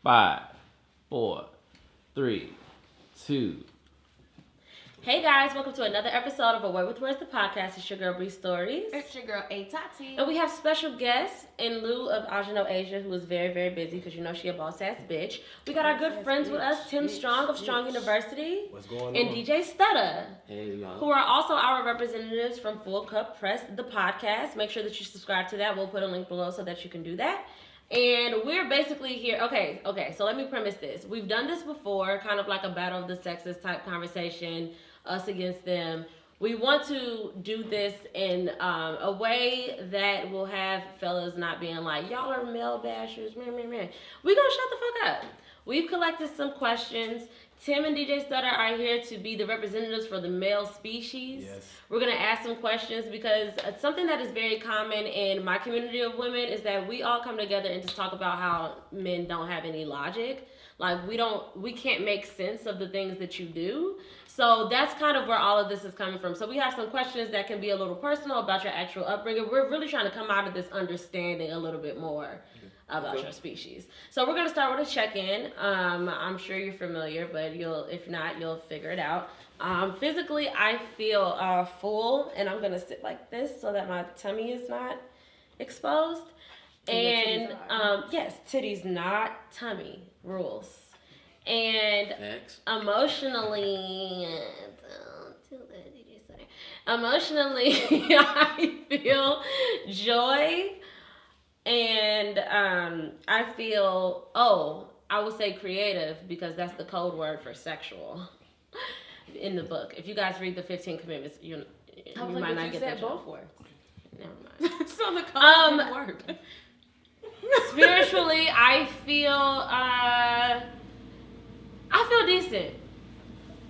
5, 4, 3, 2. Hey guys, welcome to another episode of A Word with Words, the podcast. It's your girl Bree Stories. It's your girl A Tati. And we have special guests in lieu of Ajano Asia, who is very, very busy because you know she a boss ass bitch. We got our good friends with us, Tim Strong of Strong University. What's going on? And DJ Stutter. Hey, y'all. Who are also our representatives from Full Cup Press, the podcast. Make sure that you subscribe to that. We'll put a link below so that you can do that. And we're basically here. Okay, so let me premise this. We've done this before, kind of like a battle of the sexes type conversation, us against them. We want to do this in a way that will have fellas not being like, y'all are male bashers, man. We gonna shut the fuck up. We've collected some questions. Tim and DJ Stutter are here to be the representatives for the male species. Yes. We're going to ask some questions because something that is very common in my community of women is that we all come together and just talk about how men don't have any logic. Like we can't make sense of the things that you do. So that's kind of where all of this is coming from. So we have some questions that can be a little personal about your actual upbringing. We're really trying to come out of this understanding a little bit more about your species. So we're gonna start with a check-in. I'm sure you're familiar, but if not, you'll figure it out. Physically, I feel full, and I'm gonna sit like this so that my tummy is not exposed. And yes, titties not tummy rules. And Next. Emotionally, I feel joy. And I feel, I would say creative because that's the code word for sexual in the book. If you guys read the 15 Commitments, you might not get that both words. Never mind. So the code didn't work. Spiritually, I feel decent.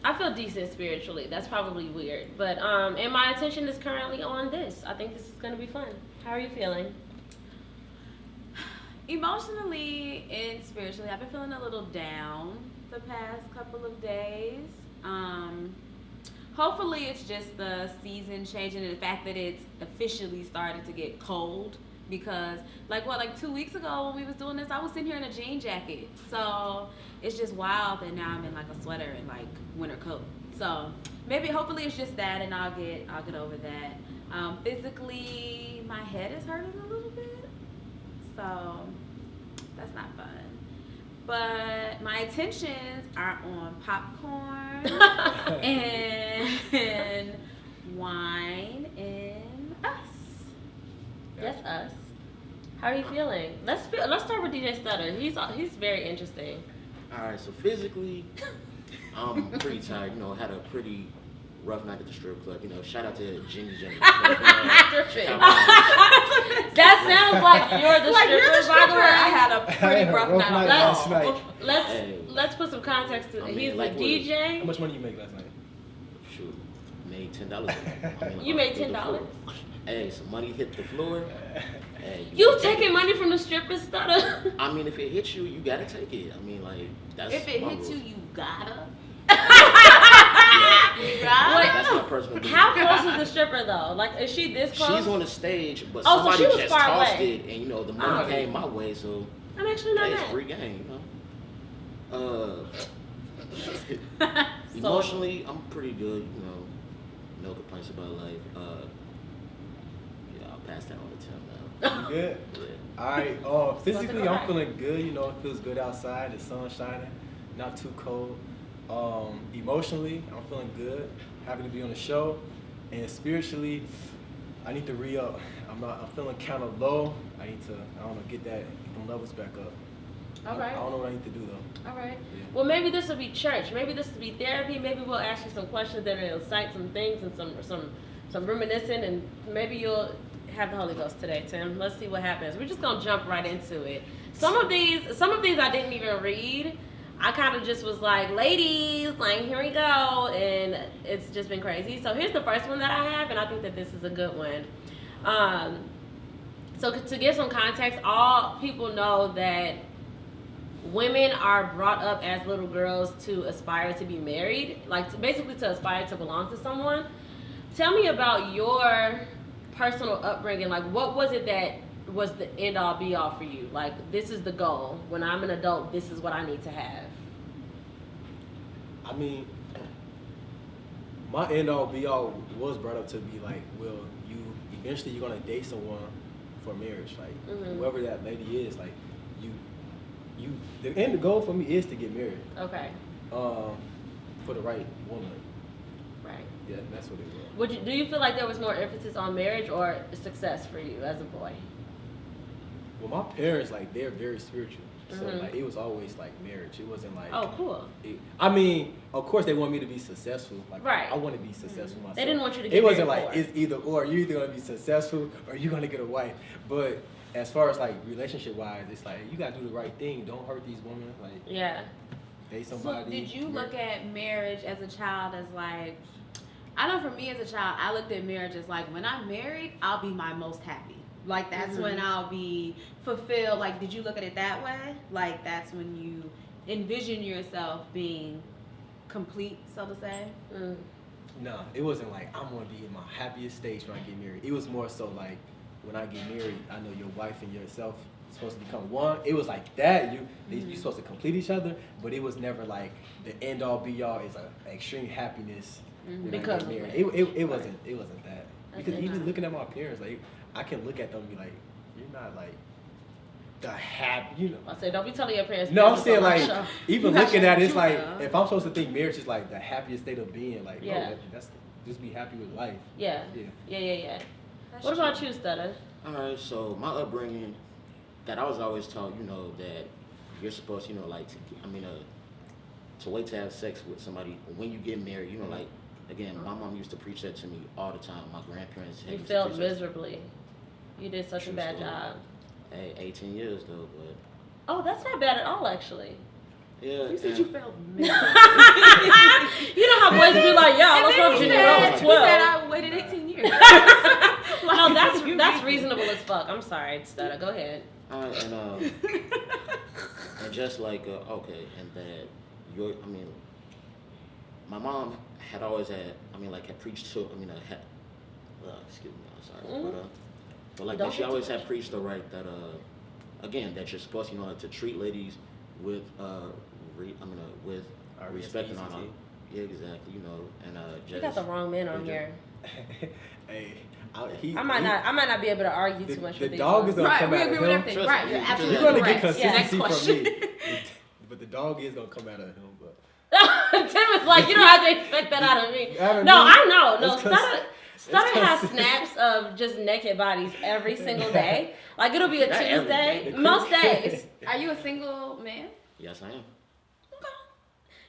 I feel decent spiritually. That's probably weird. But and my attention is currently on this. I think this is gonna be fun. How are you feeling? Emotionally and spiritually, I've been feeling a little down the past couple of days. Hopefully it's just the season changing and the fact that it's officially started to get cold. Because, like 2 weeks ago when we was doing this, I was sitting here in a jean jacket. So, it's just wild that now I'm in, like, a sweater and, like, winter coat. So, hopefully it's just that, and I'll get over that. Physically, my head is hurting a little bit. So, that's not fun. But my attentions are on popcorn and wine and us. Yes, us. How are you feeling? Let's start with DJ Stutter. He's very interesting. All right, so physically, I'm pretty tired. Had a pretty rough night at the strip club. Shout out to Jenny. That sounds like you're the stripper, by the way. I had a pretty rough night last night. Let's put some context to it. He's like a DJ. How much money you make last night? Shoot, made $10. You made $10? Hey, some money hit the floor. Hey, You taking money from the stripper, Stutter? I mean, if it hits you, you gotta take it. I mean, like, that's If it my hits rules. you, you gotta. That's my personal belief. How close is the stripper though? Like, is she this close? She's on the stage, but Oh, so somebody she was just far tossed away. it, and the money came my way, so I'm actually not hey, it's mad. free game, Emotionally, I'm pretty good, no complaints about life. I'll pass that on to Tim now. You good? Yeah. Alright, physically I'm feeling good, it feels good outside, the sun's shining, not too cold. Emotionally, I'm feeling good, happy to be on the show. And spiritually, I need to re-up. I'm feeling kind of low. I need to, get them levels back up. All right. I don't know what I need to do though. All right. Yeah. Well, maybe this will be church. Maybe this will be therapy. Maybe we'll ask you some questions that will incite some things and some reminiscing, and maybe you'll have the Holy Ghost today, Tim. Let's see what happens. We're just gonna jump right into it. Some of these I didn't even read. I kind of just was like, ladies, like, here we go, and it's just been crazy. So here's the first one that I have, and I think that this is a good one. So to give some context, all people know that women are brought up as little girls to aspire to be married, basically to aspire to belong to someone. Tell me about your personal upbringing. Like, what was it that was the end all be all for you? Like, this is the goal. When I'm an adult, this is what I need to have. I mean, my end all be all was brought up to be like, well, you eventually you're gonna date someone for marriage, like whoever that lady is, like you the end goal for me is to get married. Okay. For the right woman. Right. Yeah, that's what it was. Do you feel like there was more emphasis on marriage or success for you as a boy? Well, my parents, like, they're very spiritual. So, like, it was always, like, marriage. It wasn't, like... Oh, cool. I mean, of course, they want me to be successful. Like, right. I want to be successful myself. They didn't want you to get It wasn't married like, for. it's either or. You're either going to be successful or you're going to get a wife. But as far as, like, relationship-wise, it's like, you got to do the right thing. Don't hurt these women. Like, yeah. Date somebody. So did you look at marriage as a child as, like... I know for me as a child, I looked at marriage as, like, when I'm married, I'll be my most happy. Like, that's when I'll be fulfilled. Like, did you look at it that way? Like, that's when you envision yourself being complete, so to say? No, it wasn't like, I'm going to be in my happiest stage when I get married. It was more so like, when I get married, I know your wife and yourself are supposed to become one. It was like that. You're supposed to complete each other, but it was never like, the end all be all is an extreme happiness when because I get married. It wasn't that. Because even looking at my parents, like, I can look at them and be like, you're not like the happy, you know. I say, don't be telling your parents. No, I'm saying like, even looking at it, it's like, though. if I'm supposed to think marriage is like the happiest state of being, like, Yeah. no, that's just be happy with life. Yeah. What about you, Stutter? Alright, so my upbringing, that I was always taught, you know, that you're supposed, you know, like, to wait to have sex with somebody when you get married, you know, like, again, my mom used to preach that to me all the time. My grandparents had You used to failed preach that. miserably. You did such a True bad story. job. Hey, 18 years though, but Oh, that's not bad at all, actually. yeah. You said and- you failed miserably. You know how boys be like, yeah, I was from Virginia when I was 12. He said I waited 18 years. No, that's reasonable as fuck. I'm sorry, Stutter. Go ahead. And just like okay, and that my mom had always had preached to excuse me, I'm sorry, but like Don't that she get always too had much. preached the right that again that you're supposed to treat ladies with with respect and honor. Yeah, exactly. You know, and just You got the wrong man on here. Hey, I might not be able to argue too much the with these dog ones. is gonna Right, come we out agree of with him. everything. Trust Right, me, you're you're absolutely You're gonna correct. get consistency Next from me, question. but the dog is gonna come out of him. But Tim is like, you don't have to expect that out of me. Out of No, me? I know. No, It's Stutter has consistent. snaps of just naked bodies every single day. Like, it'll be a Not every Tuesday. day. Most days. Are you a single man? yes, I am.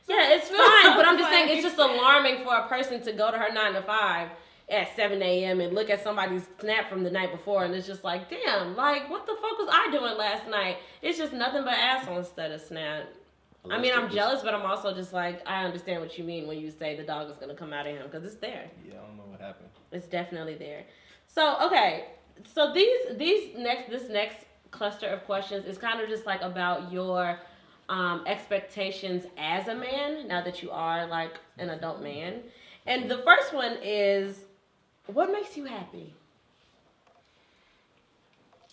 Yeah, it's fine, but I'm just saying it's just alarming for a person to go to her 9 to 5 at 7 a.m. and look at somebody's snap from the night before, and it's just like, damn, like, what the fuck was I doing last night? It's just nothing but ass on Stutter snap. I mean, I'm jealous, but I'm also just like, I understand what you mean when you say the dog is going to come out of him, because it's there. yeah, I don't know what happened. It's definitely there. So, okay. So this next cluster of questions is kind of just like about your expectations as a man, now that you are like an adult man. And the first one is, what makes you happy?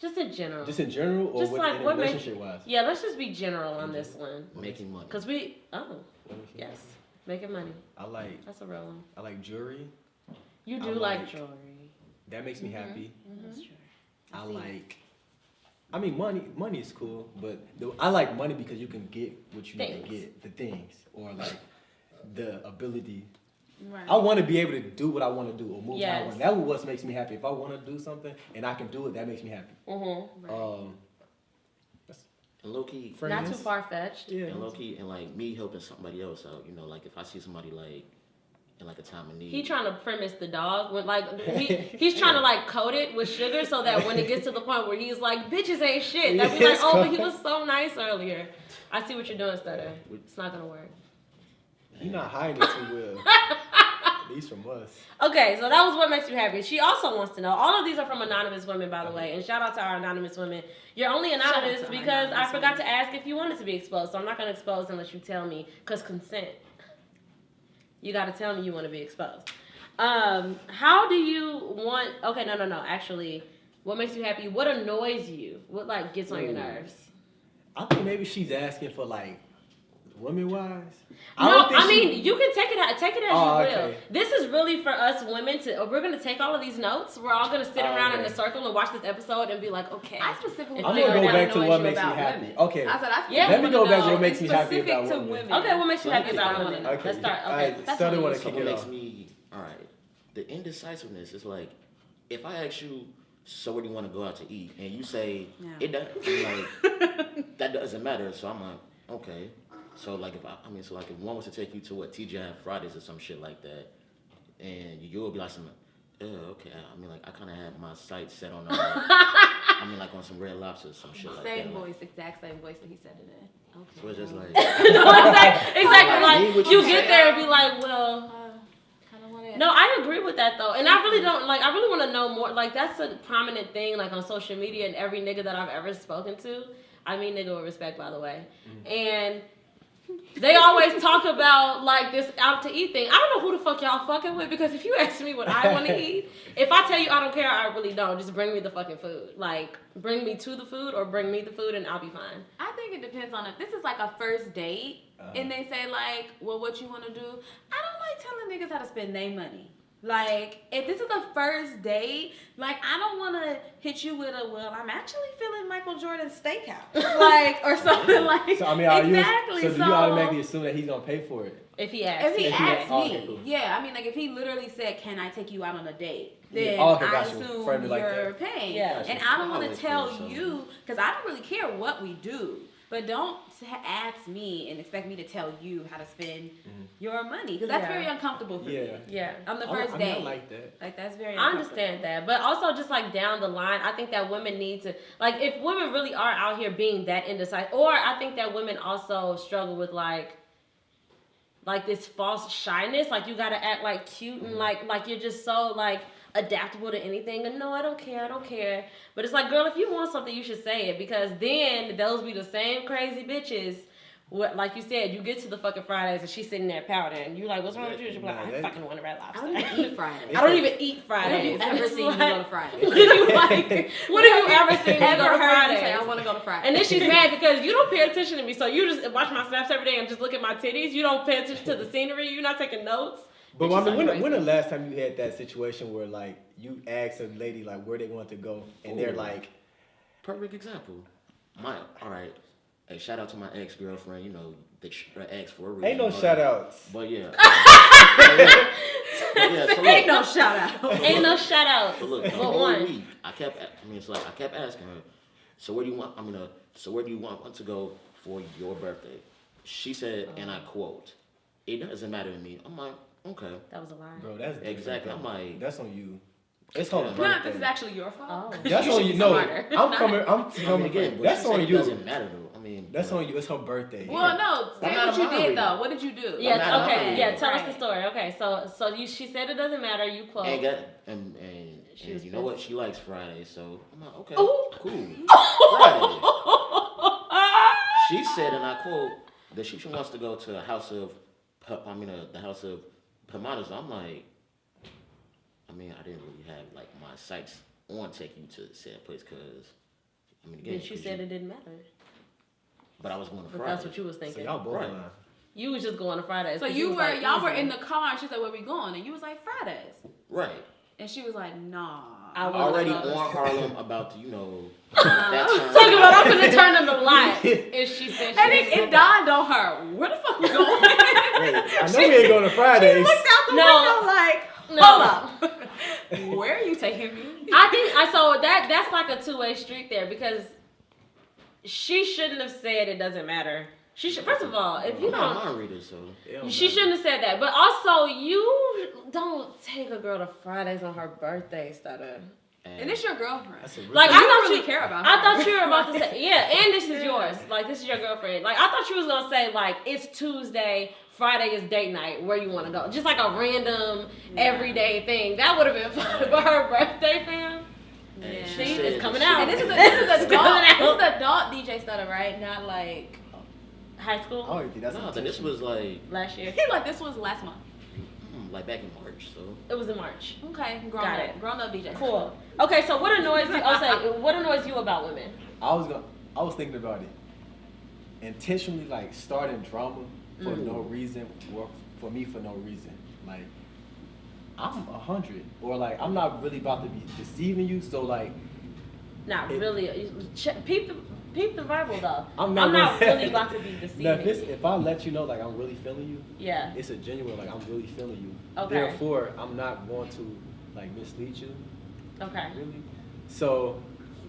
Just in general. Just in general, or Just with, like in what makes, relationship wise? yeah, let's just be general on this one. Making money. Cause yes, making money. I That's a real one. like jewelry. You I do like like- jewelry. That makes me happy. That's true. I mean, money is cool, but I like money because you can get what you need Things. to get, the things, or like the ability. Right. I want to be able to do what I want to do or move how I Yes. want. That's what makes me happy. If I want to do something and I can do it, that makes me happy. Mm-hmm. And low key, Not too far fetched. Yeah. and low key, and like me helping somebody else out. You know, like if I see somebody like in like a time of need. He trying to premise the dog when like he's trying to like coat it with sugar so that when it gets to the point where he's like bitches ain't shit, that be like, oh, but he was so nice earlier. I see what you're doing, Stutter. It's not gonna work. You're not hiding it too well. At least from us. Okay, so that was what makes you happy. She also wants to know. All of these are from anonymous women, by the way, and shout out to our anonymous women. You're only anonymous Shout out to our because I anonymous forgot women. to ask if you wanted to be exposed, so I'm not gonna expose unless you tell me, cause consent. You gotta tell me you want to be exposed. How do you want? Okay, no. Actually, What makes you happy? What annoys you? What like gets on your Ooh. nerves? I think maybe she's asking for like women wise. No, I mean you can take it as you will. Okay. This is really for us women to. We're gonna take all of these notes. We're all gonna sit around in okay. a circle and watch this episode and be like, okay. I specifically I'm I'm figure gonna it go out. back to annoys what you makes me about happy. women. Okay. I said I Yeah. Let me go back to what know makes me happy specific about to women. Okay, what makes you happy about Okay. women? Okay. Let's start. All Okay, right, that's Study all wanna you. So kick what it makes off. me alright? The indecisiveness is like if I ask you, so where do you want to go out to eat, and you say it doesn't, like that doesn't matter. So I'm like, okay. So like if so like if one was to take you to what TGI Fridays or some shit like that, and you would be like something, okay. I mean like I kind of had my sights set on, like on some Red Lobster or some shit like that. Same like- voice, exact same voice that he said it in. Okay. So it's just like No, exactly. Like, Like you get there and be like, well. Kind of want it. No, I agree with that though, and I really don't like. I really want to know more. Like that's a prominent thing, like on social media, and every nigga that I've ever spoken to, I mean nigga with respect, by the way, and they always talk about like this out to eat thing. I don't know who the fuck y'all fucking with, because if you ask me what I want to eat, if I tell you I don't care, I really don't. Just bring me the fucking food. Like bring me to the food or bring me the food, and I'll be fine. I think it depends on if this is like a first date and they say like, well, what you want to do? I don't like telling niggas how to spend their money. Like, if this is the first date, like, I don't want to hit you with a, well, I'm actually feeling Michael Jordan's steakhouse. Like, or something like So I mean, exactly. so do you automatically assume that he's gonna pay for it? If he asks, If he me. asks me, okay, cool. yeah, I mean, like, if he literally said, can I take you out on a date? Then Yeah, okay, I got you. assume Frame it like you're that. paying. Yeah. And I don't I want always to tell feel so. you, because I don't really care what we do. But don't ask me and expect me to tell you how to spend your money, because that's Yeah. very uncomfortable for me. yeah. On the first I date. mean, I like that. Like, that's very I uncomfortable. understand that, but also just like down the line, I think that women need to like if women really are out here being that indecisive, or I think that women also struggle with like this false shyness, like you gotta act like cute and like you're just so like adaptable to anything. And no, I don't care. But it's like, girl, if you want something, you should say it, because then those be the same crazy bitches. What, like you said, you get to the fucking Fridays and she's sitting there pouting, and you like, what's wrong with you? She's like, I fucking want a Red I Lobster. don't even eat Fridays. I don't even eat When have Fridays. you ever seen me go to Fridays? What have you like? What have you ever seen me Ever go to heard me say, Fridays? I want to go to Fridays? And then she's mad because you don't pay attention to me. So you just watch my snaps every day and just look at my titties. You don't pay attention to the scenery. You're not taking notes. But Bitches I mean, are when the crazy. last time you had that situation where like you asked a lady like where they want to go and they're Ooh. like, perfect example. Alright. Hey, shout out to my ex-girlfriend, you know, the ex for a reason. ain't no but- shout outs. But yeah. So Ain't look, no shout out. Ain't no shout outs. so look, the But whole one. week, I kept asking her, so where do you want to go for your birthday? She said, and I quote, it doesn't matter to me. I'm like, okay. That was a lie. Bro, that's different, Exactly. though. I'm like- that's on you. It's her Yeah. birthday. Not if this is actually your fault. Oh. That's You on should you. be No, smarter. I'm coming. I'm I mean, coming. again, but That's she said on it you. doesn't matter though. I mean, That's on you. It's her birthday. Well, no. Say I'm not what you a did, moderator. though. What did you do? Yeah, not okay. lying. Yeah, tell us the Right. story. Okay, so she said it doesn't matter. You quote. and She was you know what? She likes Fridays, so I'm like, okay, Ooh. cool. Friday. She said, and I quote, that she wants to go to the house of Pamadas. I'm like, I mean, I didn't really have like my sights on taking you to said place, because I mean, again, Then she 'cause said you- it didn't matter. but I was going to But Friday. that's what you was So thinking. y'all both Right. lying. You was just going to Fridays. So 'cause you was were, like, y'all were easy. in the car, and she said, where we going? And you was like, Fridays. Right. And she was like, nah. I was Already on on Harlem about the, that time. Talking about I'm gonna turn them the light. And she said she And was it dawned on her, where the fuck we going? I know we ain't going to Fridays. She looked out the No. window like, No. hold up. Where are you taking me? I think so that's like a two-way street there, because she shouldn't have said it doesn't matter. She should, first of all, if you I'm not a don't, mind reader, so. It don't she matter. shouldn't have said that. But also, you don't take a girl to Fridays on her birthday, stutter. And it's your girlfriend. That's a real- Like You I don't thought really you care about I her. thought you were about to say and this is yours. Like this is your girlfriend. Like I thought you was gonna say like it's Tuesday, Friday is date night. Where you want to go? Just like a random everyday thing. That would have been fun. But her birthday, fam. And she See, said it's coming that out. And this is It's coming adult out. DJ Stutter, right? Not like, High school I don't think that's No, intentional. this was like last year. he like, this was last month. like back in March. So It was in March. Okay, Got it. Grown up DJ. Cool. Okay, so what annoys you? I'll say, what annoys you about women? I was thinking about it. Intentionally, like starting drama for no reason, or for me for no reason. Like I'm 100, or like I'm not really about to be deceiving you. So like, Not really. Peep the verbal though. I'm not not really about to be deceiving. now, if I let you know like I'm really feeling you, Yeah. it's a genuine like I'm really feeling you. Okay. Therefore, I'm not going to like mislead you. Okay. Really. So.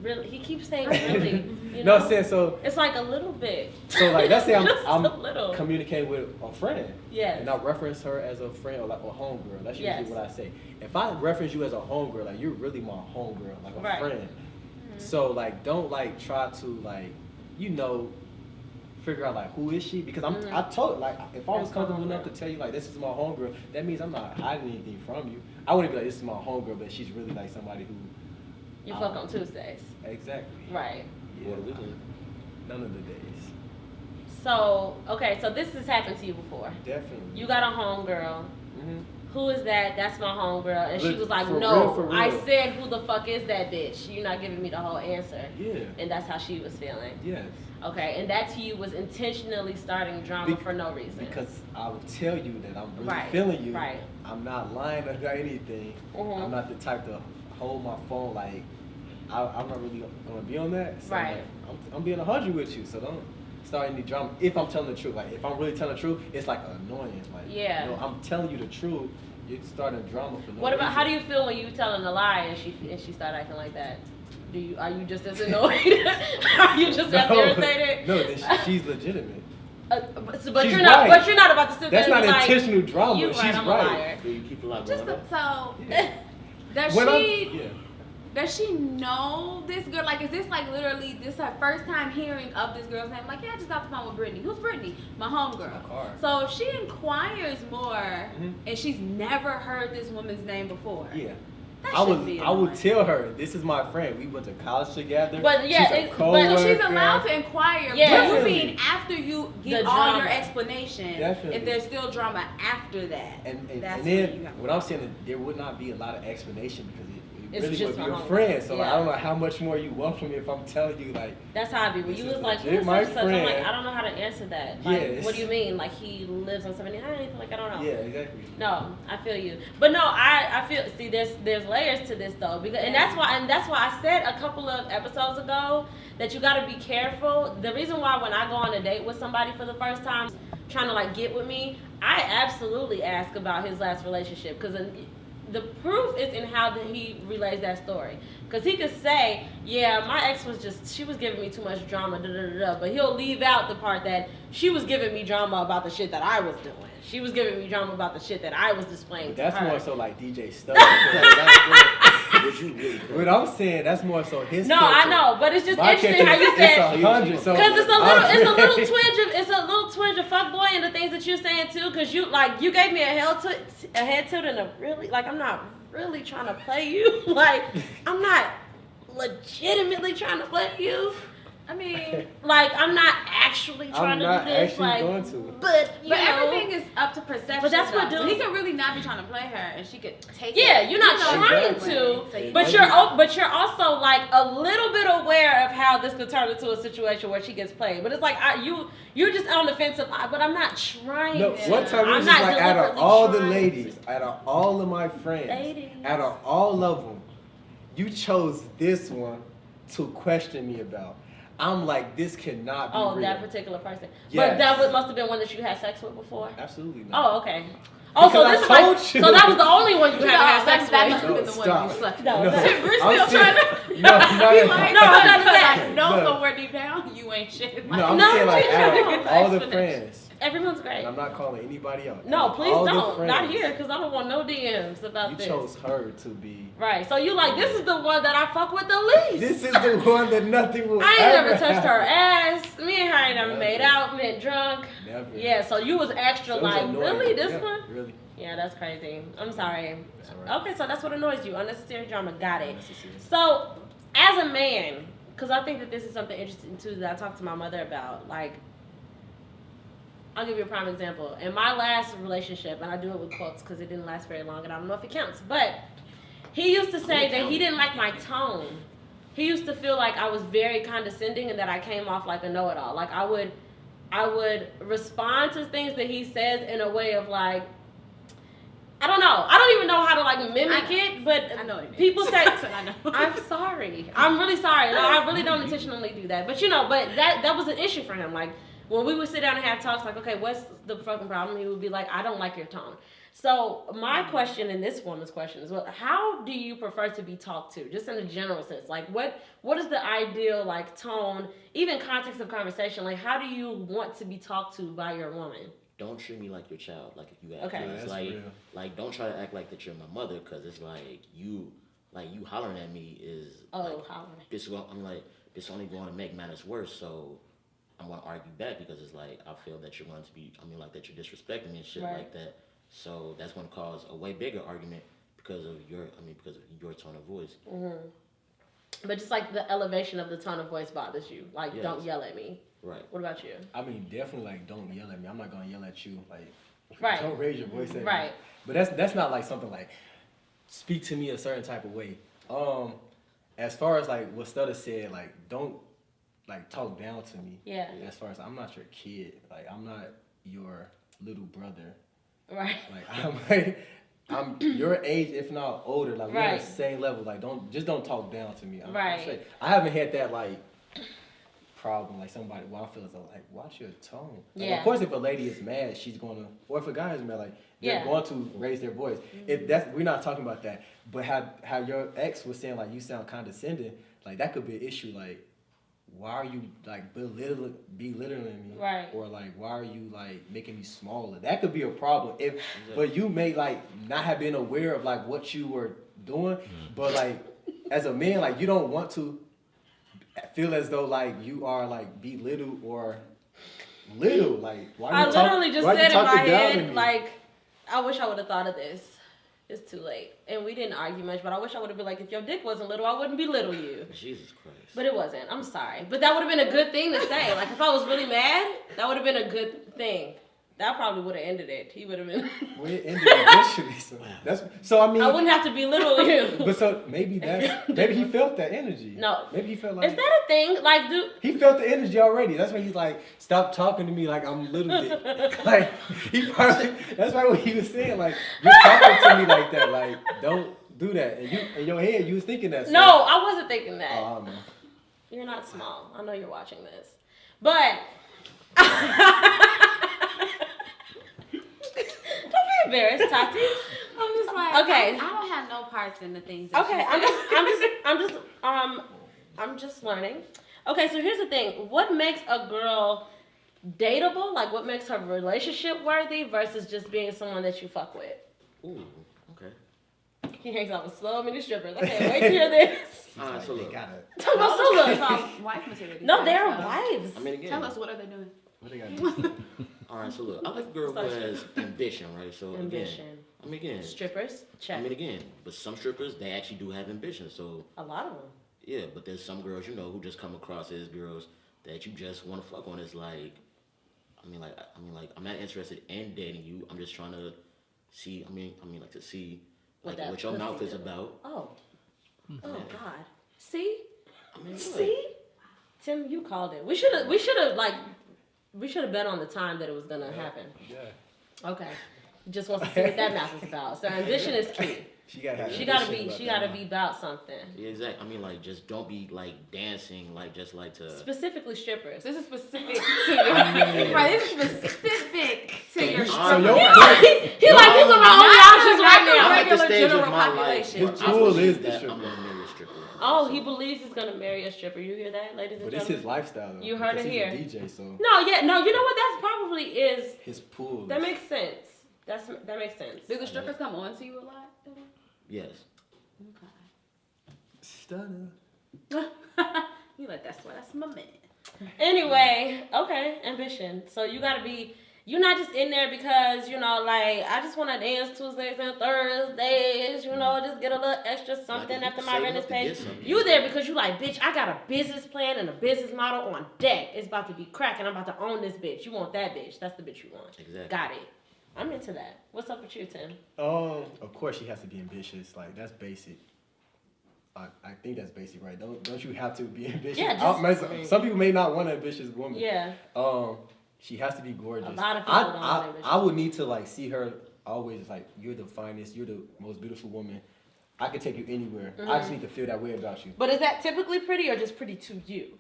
Really, he keeps saying really. You know? No, I'm saying so. It's like a little bit. So like, let's say Just I'm a little. communicating with a friend. Yes. And I reference her as a friend or like a homegirl. That's usually Yes. what I say. If I reference you as a homegirl, like you're really my homegirl, like a Right. friend. Mm-hmm. So like, don't like try to like, figure out like who is she? Because I told like if I was That's my comfortable enough homegirl. to tell you like this is my homegirl, that means I'm not hiding anything from you. I wouldn't be like this is my homegirl, but she's really like somebody who. You fuck on Tuesdays. Exactly. Right. Yeah. what are we doing? None of the days. So, okay, so this has happened to you before. Definitely. You got a homegirl. Mhm. Who is that? That's my homegirl. And she Look, was like, for no, real, for I real. said, who the fuck is that bitch? You're not giving me the whole answer. Yeah. And that's how she was feeling. Yes. Okay, and that to you was intentionally starting drama for no reason. Because I will tell you that I'm really Right, feeling you. right. I'm not lying or anything. Mhm. I'm not the type to hold my phone like I'm not really gonna be on that. So Right. like, I'm being 100 with you, so don't start any drama. If I'm telling the truth, like if I'm really telling the truth, it's like annoying. Like Yeah. I'm telling you the truth. You're starting drama for no What about, reason. how do you feel when you telling a lie and she start acting like that? Are you just as annoyed? Are you just as irritated? No, then she's legitimate. But She's you're not. right. But you're not about to sit That's there and not be intentional like, drama. You She's right, I'm right. a liar. Do you keep a lot Just going up? so Yeah. does When she does she know this girl? Like, is this like literally this her first time hearing of this girl's name? Like, yeah, I just got the phone with Brittany. Who's Brittany? My homegirl. My car. So if she inquires more Mhm. and she's never heard this woman's name before, Yeah. that I should would be I would annoying. tell her this is my friend. We went to college together. But yeah, she's a but coworker. So she's allowed to inquire. Yeah. What do you Definitely. mean after you get The all drama. your explanation? Definitely. If there's still drama after that, And that's then when you have what I'm saying is there would not be a lot of explanation because it It's really just would be my your homie. friend. So like, Yeah. I don't know how much more you want from me if I'm telling you like That's how I be. When This you is was like, legit who's my such and such? I'm like, friend. I don't know how to answer that. Like, Yes. what do you mean? Like, he lives on 79? Like, I don't know. yeah, exactly. No, I feel you. But no, I feel, see, there's layers to this though, because and that's why I said a couple of episodes ago that you got to be careful. The reason why when I go on a date with somebody for the first time, trying to like get with me, I absolutely ask about his last relationship, because the proof is in how he relays that story. Because he could say, yeah, my ex she was giving me too much drama, da da da da, but he'll leave out the part that she was giving me drama about the shit that I was doing. She was giving me drama about the shit that I was displaying But to that's her. more so like DJ stuff. Would you really? What I'm saying, that's more so his. No, character. I know, but it's just My interesting how you character is said, 100. So because it's a little twinge of fuckboy in the things that you're saying too. Because you gave me a head tilt and a really, like, I'm not really trying to play you. Like, I'm not legitimately trying to play you. I mean, Like, I'm not actually trying I'm not to do this. actually Like, going to. but you but know, everything is up to perception. But that's what though. So dudes- he could really not be trying to play her, and she could take yeah, it. you're not You know, trying exactly. to, So you but know. you're also like a little bit aware of how this could turn into a situation where she gets played. But it's like you're just on the fence of, but I'm not trying. No, to. one time it I'm was just not like out of deliberately all the trying ladies, to. out of all of my friends, Ladies. out of all of them, you chose this one to question me about. I'm like, this cannot be Oh, real. that particular person. Yes. But that must have been one that you had sex with before. Absolutely not. Oh, okay. Oh, so Because this I is like, told you. so that was the only one you No, haven't had sex that with. must have been the No, one stop. you slept No, with. no. We're I'm still trying to. serious. No, not He at like, all. No, I'm not I saying. know No. somewhere deep down you ain't shit. No, I'm No, saying like out no. of all the Explanation. friends, Everyone's great. and I'm not calling anybody out. No, Out of please all the don't. Not friends, here, because I don't want no DMs about You this. chose her to be. Right. So you like, this is the one that I fuck with the least. This is the one that nothing will I ain't ever never touched her happen. ass. Me and her ain't never Never. made out, been drunk. Never. Yeah, so you was extra So it was like, annoying. really, this Yeah, one? Really. Yeah, that's crazy. I'm sorry. That's all right. Okay, so that's what annoys you. Unnecessary drama. Got it. Unnecessary. So, as a man, because I think that this is something interesting too that I talked to my mother about. Like, I'll give you a prime example. In my last relationship, and I do it with quotes because it didn't last very long, and I don't know if it counts, but he used to say that he didn't like my tone. He used to feel like I was very condescending and that I came off like a know-it-all. Like I would respond to things that he says in a way of like, I don't know. I don't even know how to like mimic it, but I know it people say, I know. I'm sorry. I'm really sorry. No, I really don't intentionally do that. But but that was an issue for him. Like when we would sit down and have talks like, okay, what's the fucking problem? He would be like, I don't like your tone. So my question and this woman's question is, well, how do you prefer to be talked to? Just in a general sense. Like what is the ideal like tone, even context of conversation? Like how do you want to be talked to by your woman? Don't treat me like your child. Like if you act, Okay. it's like don't try to act like that you're my mother, because it's like you hollering at me is Hollering. It's only going to make matters worse. So I'm going to argue back because it's like I feel that you're going to be that you're disrespecting me and shit like that. So that's going to cause a way bigger argument because of your tone of voice. Mm-hmm. But just like the elevation of the tone of voice bothers you. Like, yes. Don't yell at me. Right. What about you? I mean, definitely like don't yell at me. I'm not gonna yell at you. Like, right. Don't raise your voice at me. Right. But that's not like something like speak to me a certain type of way. As far as like what Stella said, like don't like talk down to me. Yeah. As far as I'm not your kid. Like I'm not your little brother. Right. I'm your age, if not older. Like we're right. on the same level. Like don't talk down to me. Right. I haven't had that like problem like somebody. Well, I feel as though like watch your tone. Like, yeah. Of course, if a lady is mad, she's gonna, or if a guy is mad, like they're going to raise their voice. Mm-hmm. If that's we're not talking about that. But how your ex was saying like you sound condescending. Like that could be an issue. Like why are you like belittling me? Right. Or like why are you like making me smaller? That could be a problem. But you may like not have been aware of like what you were doing. But like as a man, like you don't want to feel as though like you are like belittled or little. Like why I literally just said in my head like I wish I would have thought of this. It's too late. And we didn't argue much, but I wish I would have been like, if your dick wasn't little, I wouldn't belittle you. Jesus Christ. But it wasn't. I'm sorry. But that would have been a good thing to say. Like, if I was really mad, that would have been a good thing. That probably would have ended it. He would have been... Well, it ended eventually. So, I mean... I wouldn't have to belittle you. But so, maybe he felt that energy. No. Maybe he felt like... Is that a thing? Like, He felt the energy already. That's why he's like, stop talking to me like I'm little dick. Like, he probably... That's why what he was saying, like, you're talking to me like that. Like, don't do that. And you, in your head, you was thinking that. So. No, I wasn't thinking that. Oh, man. You're not small. I know you're watching this. But... Don't be embarrassed, Tati. I'm just like, okay. I don't have no parts in the things that okay, I'm just learning. Okay, so here's the thing. What makes a girl dateable? Like, what makes her relationship worthy versus just being someone that you fuck with? Ooh, okay. He hangs out with so many strippers. I can't wait to hear this. So look. Talk about so wife material. No, they're wives. I mean, again. Tell us, what are they doing? What they got to do? All right, so look, I like a girl who has ambition, right? So ambition. Again. Strippers, check. But some strippers, they actually do have ambition. So a lot of them. Yeah, but there's some girls, who just come across as girls that you just want to fuck on. It's like, I'm not interested in dating you. I'm just trying to see. To see what your mouth is about. Oh God. See. See. Tim, you called it. We should have bet on the time that it was gonna happen. Yeah. Okay. Just wants to see what that mouth is about. So ambition is key. She gotta be about something. Yeah, exactly. Just don't be dancing, to specifically strippers. This is specific to your right. This is specific to your stripper. He like these are my only options right now. I'm at the stage of my life. His jewel is the stripper. I'm gonna marry a stripper. Oh, he believes he's gonna marry a stripper. You hear that, ladies and gentlemen? But it's his lifestyle, though. You heard it here. He's a DJ, so. No, you know what? That's probably is his pool. That makes sense. That makes sense. Do the strippers come on to you a lot? Yes. Okay. Stunner. You like that's my man. Anyway, okay, ambition. So you gotta be you're not just in there because, you know, like, I just want to dance Tuesdays and Thursdays, you know, just get a little extra something after my rent is paid. You there because you like, bitch, I got a business plan and a business model on deck. It's about to be cracking. I'm about to own this bitch. You want that bitch. That's the bitch you want. Exactly. Got it. I'm into that. What's up with you, Tim? Of course she has to be ambitious. Like, that's basic. I think that's basic, right? Don't you have to be ambitious? Yeah, some people may not want an ambitious woman. Yeah. She has to be gorgeous. A lot of people don't want ambitious. I would need to like see her always like, you're the finest, you're the most beautiful woman. I could take you anywhere. I just need to feel that way about you. But is that typically pretty or just pretty to you?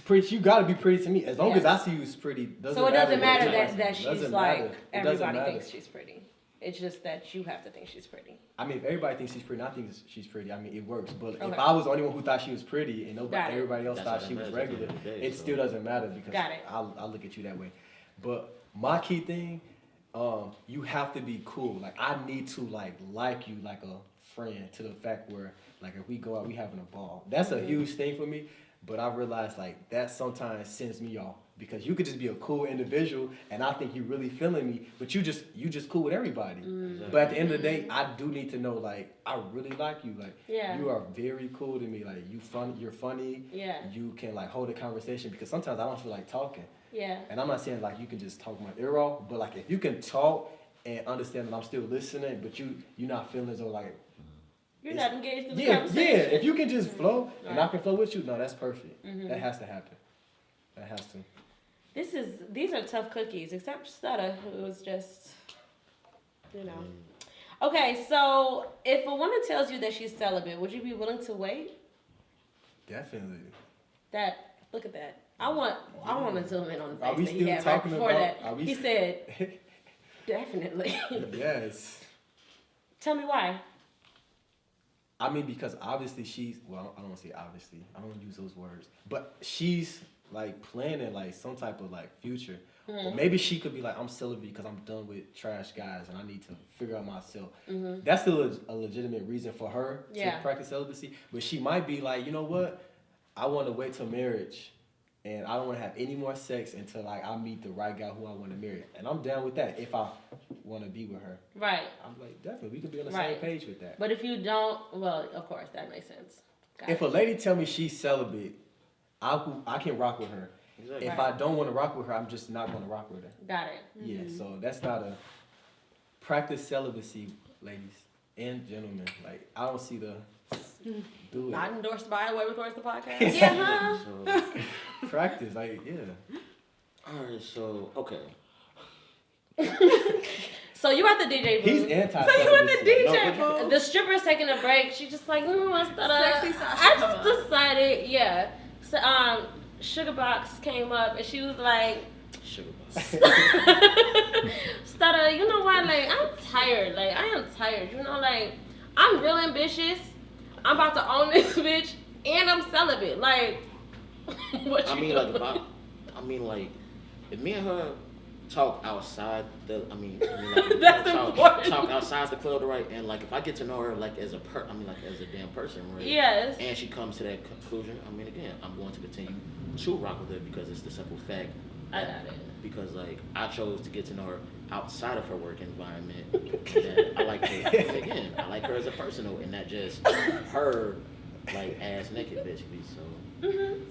You gotta be pretty to me. As long as I see you as pretty, so it doesn't matter that she's doesn't like matter. everybody thinks she's pretty. It's just that you have to think she's pretty. I mean, if everybody thinks she's pretty, I think she's pretty. I mean, it works. But Okay. if I was the only one who thought she was pretty and everybody else thought she was regular, it still doesn't matter because I'll look at you that way. But my key thing, you have to be cool. Like, I need to like you like a friend, to the fact where, like, if we go out, we having a ball. That's a huge thing for me. But I realize, like, that sometimes sends me off. Because you could just be a cool individual and I think you really feeling me, but you just cool with everybody. But at the end of the day, I do need to know, like, I really like you. Like, you are very cool to me. Like, you're funny. Yeah. You can, like, hold a conversation because sometimes I don't feel like talking. Yeah. And I'm not saying, like, you can just talk my ear off, but, like, if you can talk and understand that I'm still listening, but you're not feeling as though, like, you're not engaged in the conversation. Yeah, if you can just flow and I can flow with you, no, that's perfect. That has to happen. That has to. These are tough cookies, except Sutta, who was just, you know. Okay, so if a woman tells you that she's celibate, would you be willing to wait? Definitely. Look at that. I want to zoom in on the Are we face that he still had right talking before about? that. He said, definitely. Yes. Tell me why. I mean, because obviously she's, well, I don't want to say obviously. I don't want to use those words. But she's, like, planning, like, some type of, like, future. Or maybe she could be like, I'm celibate because I'm done with trash guys and I need to figure out myself. That's still a legitimate reason for her to practice celibacy. But she might be like, you know what? I want to wait till marriage and I don't want to have any more sex until, like, I meet the right guy who I want to marry. And I'm down with that if I want to be with her. Right. I'm like, definitely, we could be on the same page with that. But if you don't, well, of course, that makes sense. If a lady tell me she's celibate, I can rock with her. Exactly. If I don't want to rock with her, I'm just not going to rock with her. Got it. Yeah, so that's not a practice celibacy, ladies and gentlemen. Like, I don't see the do it. Not endorsed by Way Records the podcast. Yeah. So, practice, like, yeah. all right, so okay. So you at the DJ booth. He's anti. So you at the DJ booth. The stripper's taking a break. She's just like, I just decided, yeah. So, Sugar Box came up and she was like, Sugar Box. Stutter, you know what? Like, I'm tired. Like, I am tired. You know, like, I'm real ambitious. I'm about to own this bitch, and I'm celibate. Like, what you doing? Like, if me and her talk outside like, that's important. Talk outside the club, right? And like, if I get to know her like as a as a damn person, right? Yes. And she comes to that conclusion, I mean, again, I'm going to continue to rock with her because it's the simple fact. I got it. Because like, I chose to get to know her outside of her work environment. And I like her again. I like her as a person, and not just her like ass naked, basically. So.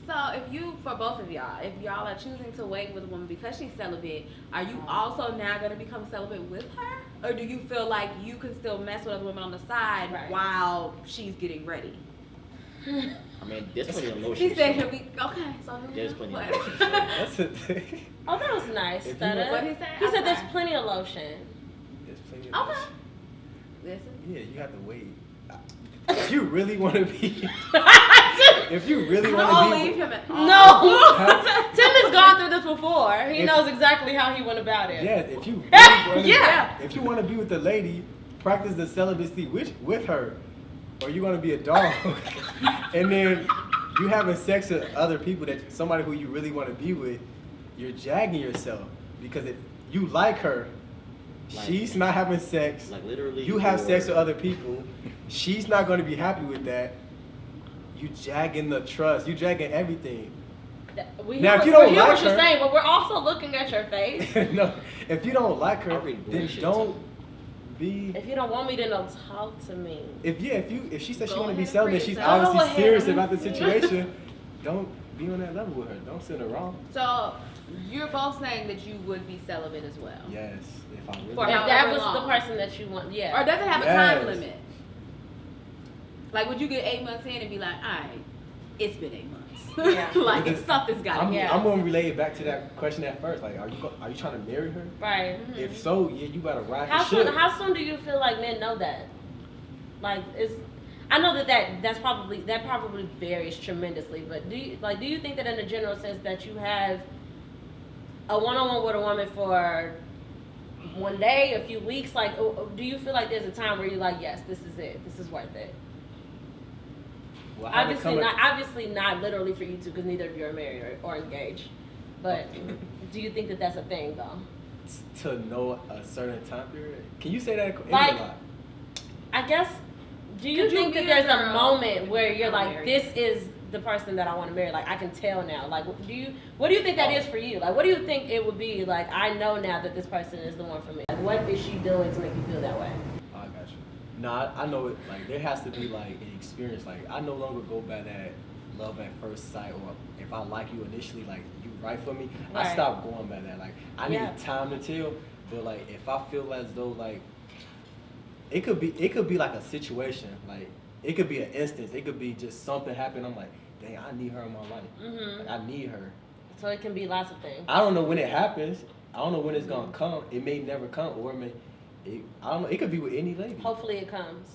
So if you, for both of y'all, if y'all are choosing to wait with a woman because she's celibate, are you also now going to become celibate with her? Or do you feel like you can still mess with other women on the side while she's getting ready? I mean, there's plenty of lotion. He said he'll be, okay, so there's plenty of what? lotion. That's the thing. Oh, that was nice. What he said? He said there's plenty of lotion. There's plenty of Okay. lotion. Listen. Yeah, you have to wait. If you really want to be, if you really want to Don't be, leave him at all. No. Tim has gone through this before. He knows exactly how he went about it. yeah, if you really Yeah. if you want to be with the lady, practice the celibacy with her, or you're gonna be a dog, and then you having sex with other people that somebody who you really want to be with, you're jagging yourself because if you like her. Like, she's not having sex. Like literally. You have sex with other people. She's not going to be happy with that. You jagging the trust. You jagging everything. We Now, hear, if you don't we hear like what you're her- saying, but we're also looking at your face. No, if you don't like I her, read then bullshit, don't too. be. If you don't want me, then don't talk to me. If she said she Go want to be ahead and celibate, free she's yourself. Go obviously ahead serious and about the free- situation. Don't be on that level with her. Don't send her wrong. So you're both saying that you would be celibate as well. Yes, if I really. For If however that was long. the person that you want, yeah. Or does it have a time Yes. limit? Like, would you get 8 months in and be like, all right, it's been 8 months. Yeah. Like, Because something's got to I'm, be. Yeah. I'm gonna relate it back to that question at first. Like, are you trying to marry her? Right. If so, yeah, you better ride How the soon? ship. How soon do you feel like men know that? Like, I know that probably varies tremendously. But do you think that in a general sense that you have a one-on-one with a woman for one day, a few weeks? Like, do you feel like there's a time where you're like, yes, this is it. This is worth it. Well, I haven't come Obviously not literally for you two, because neither of you are married or engaged. But do you think that that's a thing though? to know a certain time period. Can you say that? It was Like, a lot. I guess, do you Could you think that be there's a a girl moment where you're and like, marry? this is the person that I want to marry? Like, I can tell now. Like, what do you think that is for you? Like, what do you think it would be? Like, I know now that this person is the one for me. Like, what is she doing to make you feel that way? I got you. Nah, I know it. Like, there has to be like an experience. Like, I no longer go by that love at first sight, or if I like you initially, like you right for me. Right. I stopped going by that. Like, I need Yeah. time to tell. But like, if I feel as though like it could be like a situation. Like, it could be an instance. It could be just something happened. I'm like, dang, I need her in my life. Mm-hmm. Like, I need her. So it can be lots of things. I don't know when it happens. I don't know when it's gonna come. It may never come, or I don't know. It could be with any lady. Hopefully it comes.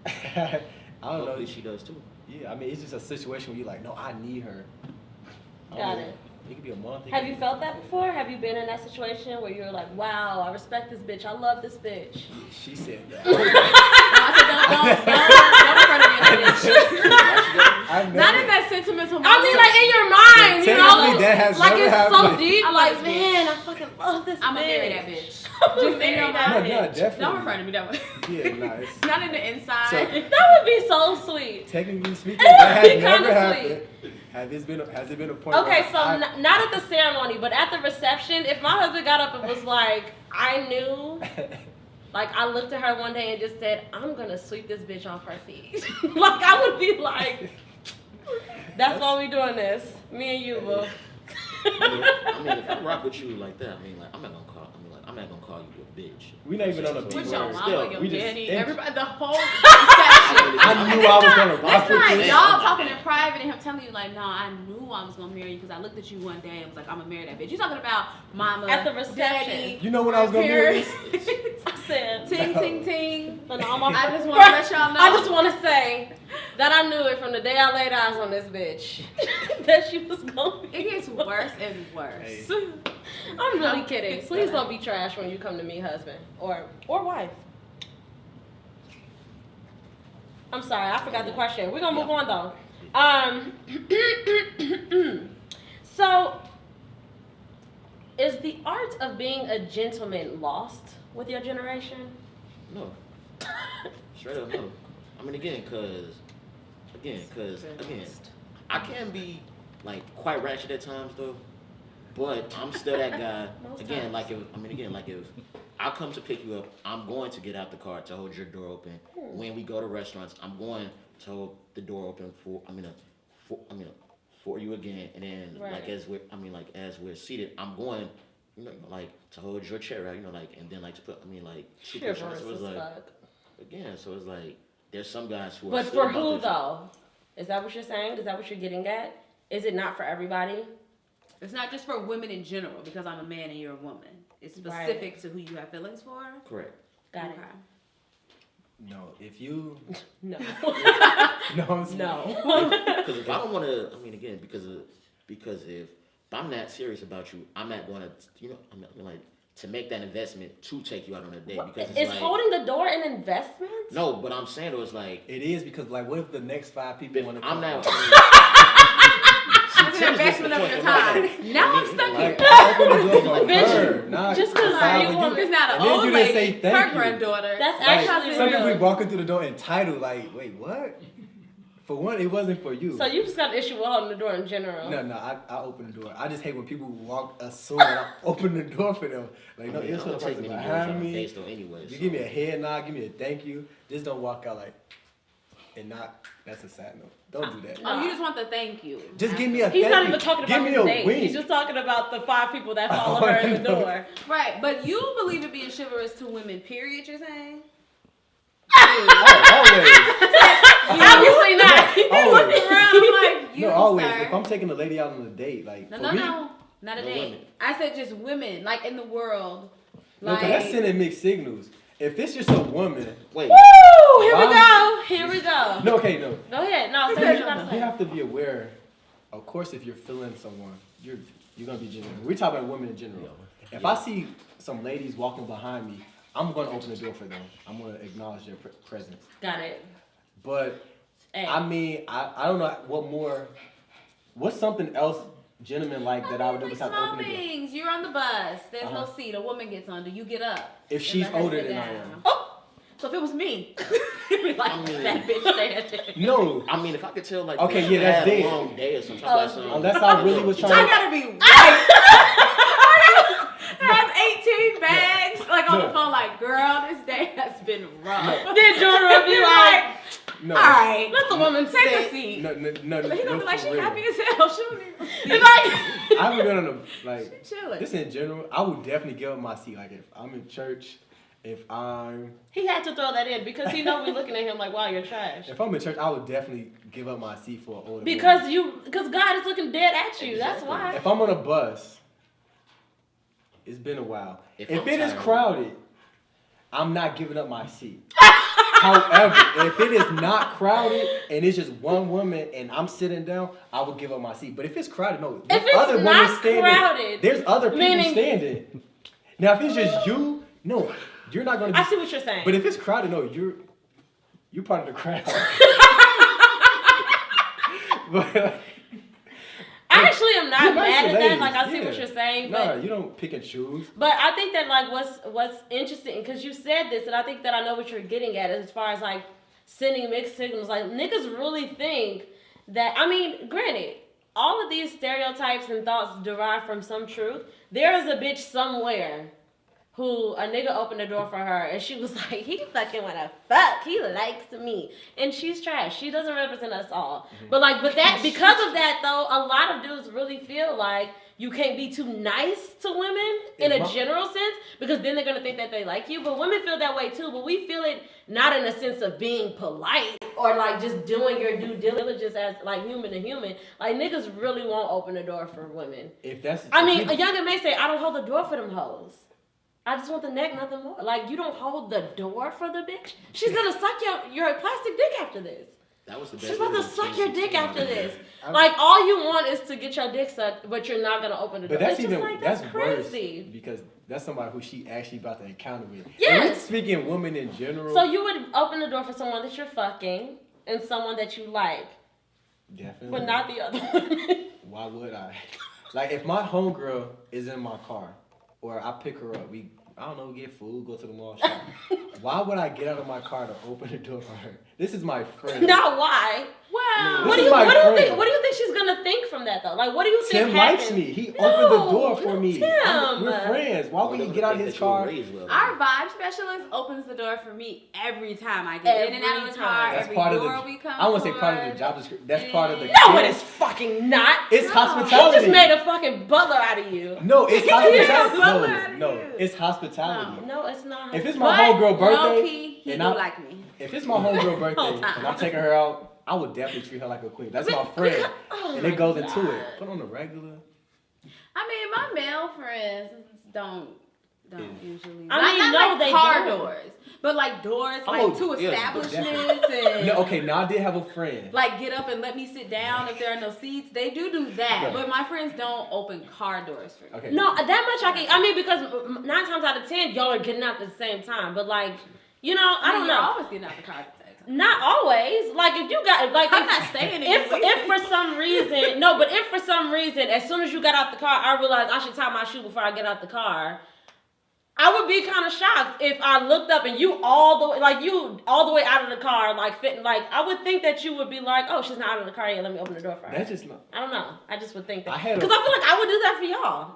I don't know. Hopefully she does too. Yeah, I mean, it's just a situation where you're like, no, I need her. I don't Got know. it. It could be a month. it Have could you be- felt that before? Have you been in that situation where you're like, wow, I respect this bitch. I love this bitch. She said that. I said, don't in front of me like that. I've Not never- in that sentimental I mean, like, in your mind, you know? Technically, that has Like, never it's so happened. deep. I love Like, this man, I fucking love this I'm bitch. gonna marry that bitch. I'm gonna Just marry in your that mind. No, bitch. definitely. Don't refer to me that way. Yeah, nah, it's Not in the inside. That would be so sweet. technically speaking, that Be has never kinda happened. Has it been a point? Okay, where so not at the ceremony, but at the reception, if my husband got up and was like, I knew, like, I looked at her one day and just said, I'm gonna sweep this bitch off her feet. Like, I would be like, that's why we doing this. Me and you, boo. I mean, if I rock with you like that, I mean, like, I'm not gonna call you a bitch. We not even on a With big your word. mama, Still, your we just daddy, in- everybody, the whole I reception. I knew I was gonna rock That's with like you. y'all talking in private and him telling you like, no, I knew I was gonna marry you because I looked at you one day and was like, I'm gonna marry that bitch. You talking about mama At the reception. daddy, You know when I was gonna marry parents. I said, Ting ting ting. but no, I'm I just want to let y'all know. I just want to say that I knew it from the day I laid eyes on this bitch that she was gonna be. It gets worse and worse. Hey. I'm really kidding. Please don't be trash when you come to me, husband or wife. I'm sorry, I forgot the question. We're gonna move on though. So, is the art of being a gentleman lost with your generation? No. Straight up no. I mean, again, cause I can be like quite ratchet at times though, but I'm still that guy. Most Again, times. if I come to pick you up, I'm going to get out the car to hold your door open. When we go to restaurants, I'm going to hold the door open for you again, and then Right. like as we're seated, I'm going, like to hold your chair out, like, and then like to put, two push-ups. Chivalrous So it's as like, fuck. again, so it's like there's some guys who are. But still for about who this- though? Is that what you're saying? Is that what you're getting at? Is it not for everybody? It's not just for women in general because I'm a man and you're a woman. It's specific to who you have feelings for. Correct. Got Okay. No, if you No. no, I'm saying- No. Because if I don't want to, because if I'm not serious about you, I'm not going to, I'm not like to make that investment to take you out on a date because it's Is like holding the door an investment? no, but I'm saying though, it's like It is because like, what if the next 5 people if want to I'm come? not. It's an investment of your time. Now I'm stuck here. Like, I open the door for Bitch, her, not just 'cause decide you what want- It's not an and then old you didn't lady, say thank her you. granddaughter. That's Like, actually some people real. be walking through the door entitled, like, wait, what? For one, it wasn't for you. So you just got an issue with holding the door in general. No, I open the door. I just hate when people assume that I open the door for them. Like, no, it's the person behind me. Anyways, you give me a head nod, give me a thank you. Just don't walk out like, and not, that's a sad note. Don't do that. Oh, you just want the thank you. Just give me a thank you. He's not even talking about his date. Wink. He's just talking about the 5 people that follow her in the door. Right, but you believe in being chivalrous to women, period, you're saying? Always. Obviously not. Always. I'm like, you, No, always. sir. If I'm taking a lady out on a date, like, No, for me, not a No date. women. I said just women, like in the world. no, 'cause that's sending mixed signals. If it's just a woman, wait. Woo! Here we go. Here we go. no, okay, no. Go ahead. No, say You, what you gotta you say. have to be aware. Of course, if you're feeling someone, you're gonna be genuine. We're talking about women in general. If I see some ladies walking behind me, I'm gonna open the door for them. I'm gonna acknowledge their presence. Got it. But Hey. I mean, I don't know what's something else gentlemen like that I would do like besides small open the door. things. You're on the bus. There's Uh-huh. no seat. A woman gets on. Do you get up? If and she's let her older sit than I down? am. Oh, so if it was me, you'd be like, I mean- that bitch there. No, I mean, if I could tell, like, Okay, they yeah, that's had a dead. long day or something. unless I really was I trying to. gotta be white. I have 18 bags, like on the No. phone, like, girl, this day has been rough. Then Jordan be like, No, all right, let the woman take a sit. seat. no, He gonna be like, for she real. happy as hell. She don't even It's see. like, I haven't been on a like. She chilling. This in general, I would definitely give up my seat. Like if I'm in church, if I'm he had to throw that in because he know we looking at him like, wow, you're trash. in church, I would definitely give up my seat for an older Because woman. God is looking dead at you. That's Exactly. why. If I'm on a bus, it's been a while. If If I'm it is tired. crowded, I'm not giving up my seat. However, if it is not crowded and it's just one woman and I'm sitting down, I would give up my seat. But if it's crowded, no. There's If it's other not women standing. crowded, There's other people meaning- standing. Now, if it's just you, no, you're not gonna be. I see what you're saying. But if it's crowded, no, you're part of the crowd. But I actually am not you're nice mad to at that. ladies, Like I see yeah. what you're saying, Nah, but you don't pick and choose. but I think that like what's interesting because you said this, and I think that I know what you're getting at as far as like sending mixed signals. Like niggas really think that. I mean, granted, all of these stereotypes and thoughts derive from some truth. There is a bitch somewhere who a nigga opened the door for her and she was like, he fucking wanna fuck, he likes me. And she's trash. She doesn't represent us all. But that because of that though, a lot of dudes really feel like you can't be too nice to women in a general sense because then they're gonna think that they like you. But women feel that way too, but we feel it not in a sense of being polite or like just doing your due diligence as like human to human. Like niggas really won't open the door for women. If that's, I mean, a younger may say, I don't hold the door for them hoes. I just want the neck, nothing more. Like, you don't hold the door for the bitch. She's gonna suck your plastic dick after this. That was the best. She's about way to suck your dick 2016. after this. Like, all you want is to get your dick sucked, but you're not gonna open the door. But that's It's even just like, that's crazy. worse because that's somebody who she actually about to encounter with. Yes. And we're speaking women in general. So you would open the door for someone that you're fucking and someone that you like, Definitely. but not the other one. Why would I? Like if my homegirl is in my car, or I pick her up, I don't know, get food, go to the mall shop. Why would I get out of my car to open the door for her? This is my friend. Now why? Wow. This What do is you my think? friend. What do you think she's gonna think from that though? Like, what do you think Tim happened? likes me. He No, opened the door for no, me. Tim. We're friends. Why would he get out of his car? Our vibe specialist opens the door for me every time I get in and out of the car. That's Every part of door the. we come I want to say part of the towards. job description. That's part of the. No, it is fucking not. It's No. He hospitality. just made a fucking butler out of you. No, it's Yeah, hospitality. butler out of No, you. it's hospitality. No, it's not. If it's my But homegirl birthday, low-key, he and do I- like me. if it's my homegirl birthday Whole time. and I'm taking her out, I would definitely treat her like a queen. That's my friend, Oh and my it goes into God. it. But on the regular, I mean, my male friends don't Yeah. usually. I mean, no, not like they car don't. doors, but like doors Oh, like to yeah, establishments and no, okay. Now I did have a friend. like get up and let me sit down if there are no seats. They do that, Right. but my friends don't open car doors for me. Okay. No, that much I can. I mean, because 9 times out of 10, y'all are getting out at the same time. But like, you know, I don't You're know. always getting out the car at the same time. Not always. Like if you got like I'm if, not staying in if your if for some reason no, but if for some reason as soon as you got out the car, I realized I should tie my shoe before I get out the car. I would be kind of shocked if I looked up and you all the way out of the car, like fitting, like I would think that you would be like, oh, she's not out of the car yet. Let me open the door for her. That's just not. I don't know. I just would think that I because I feel like I would do that for y'all.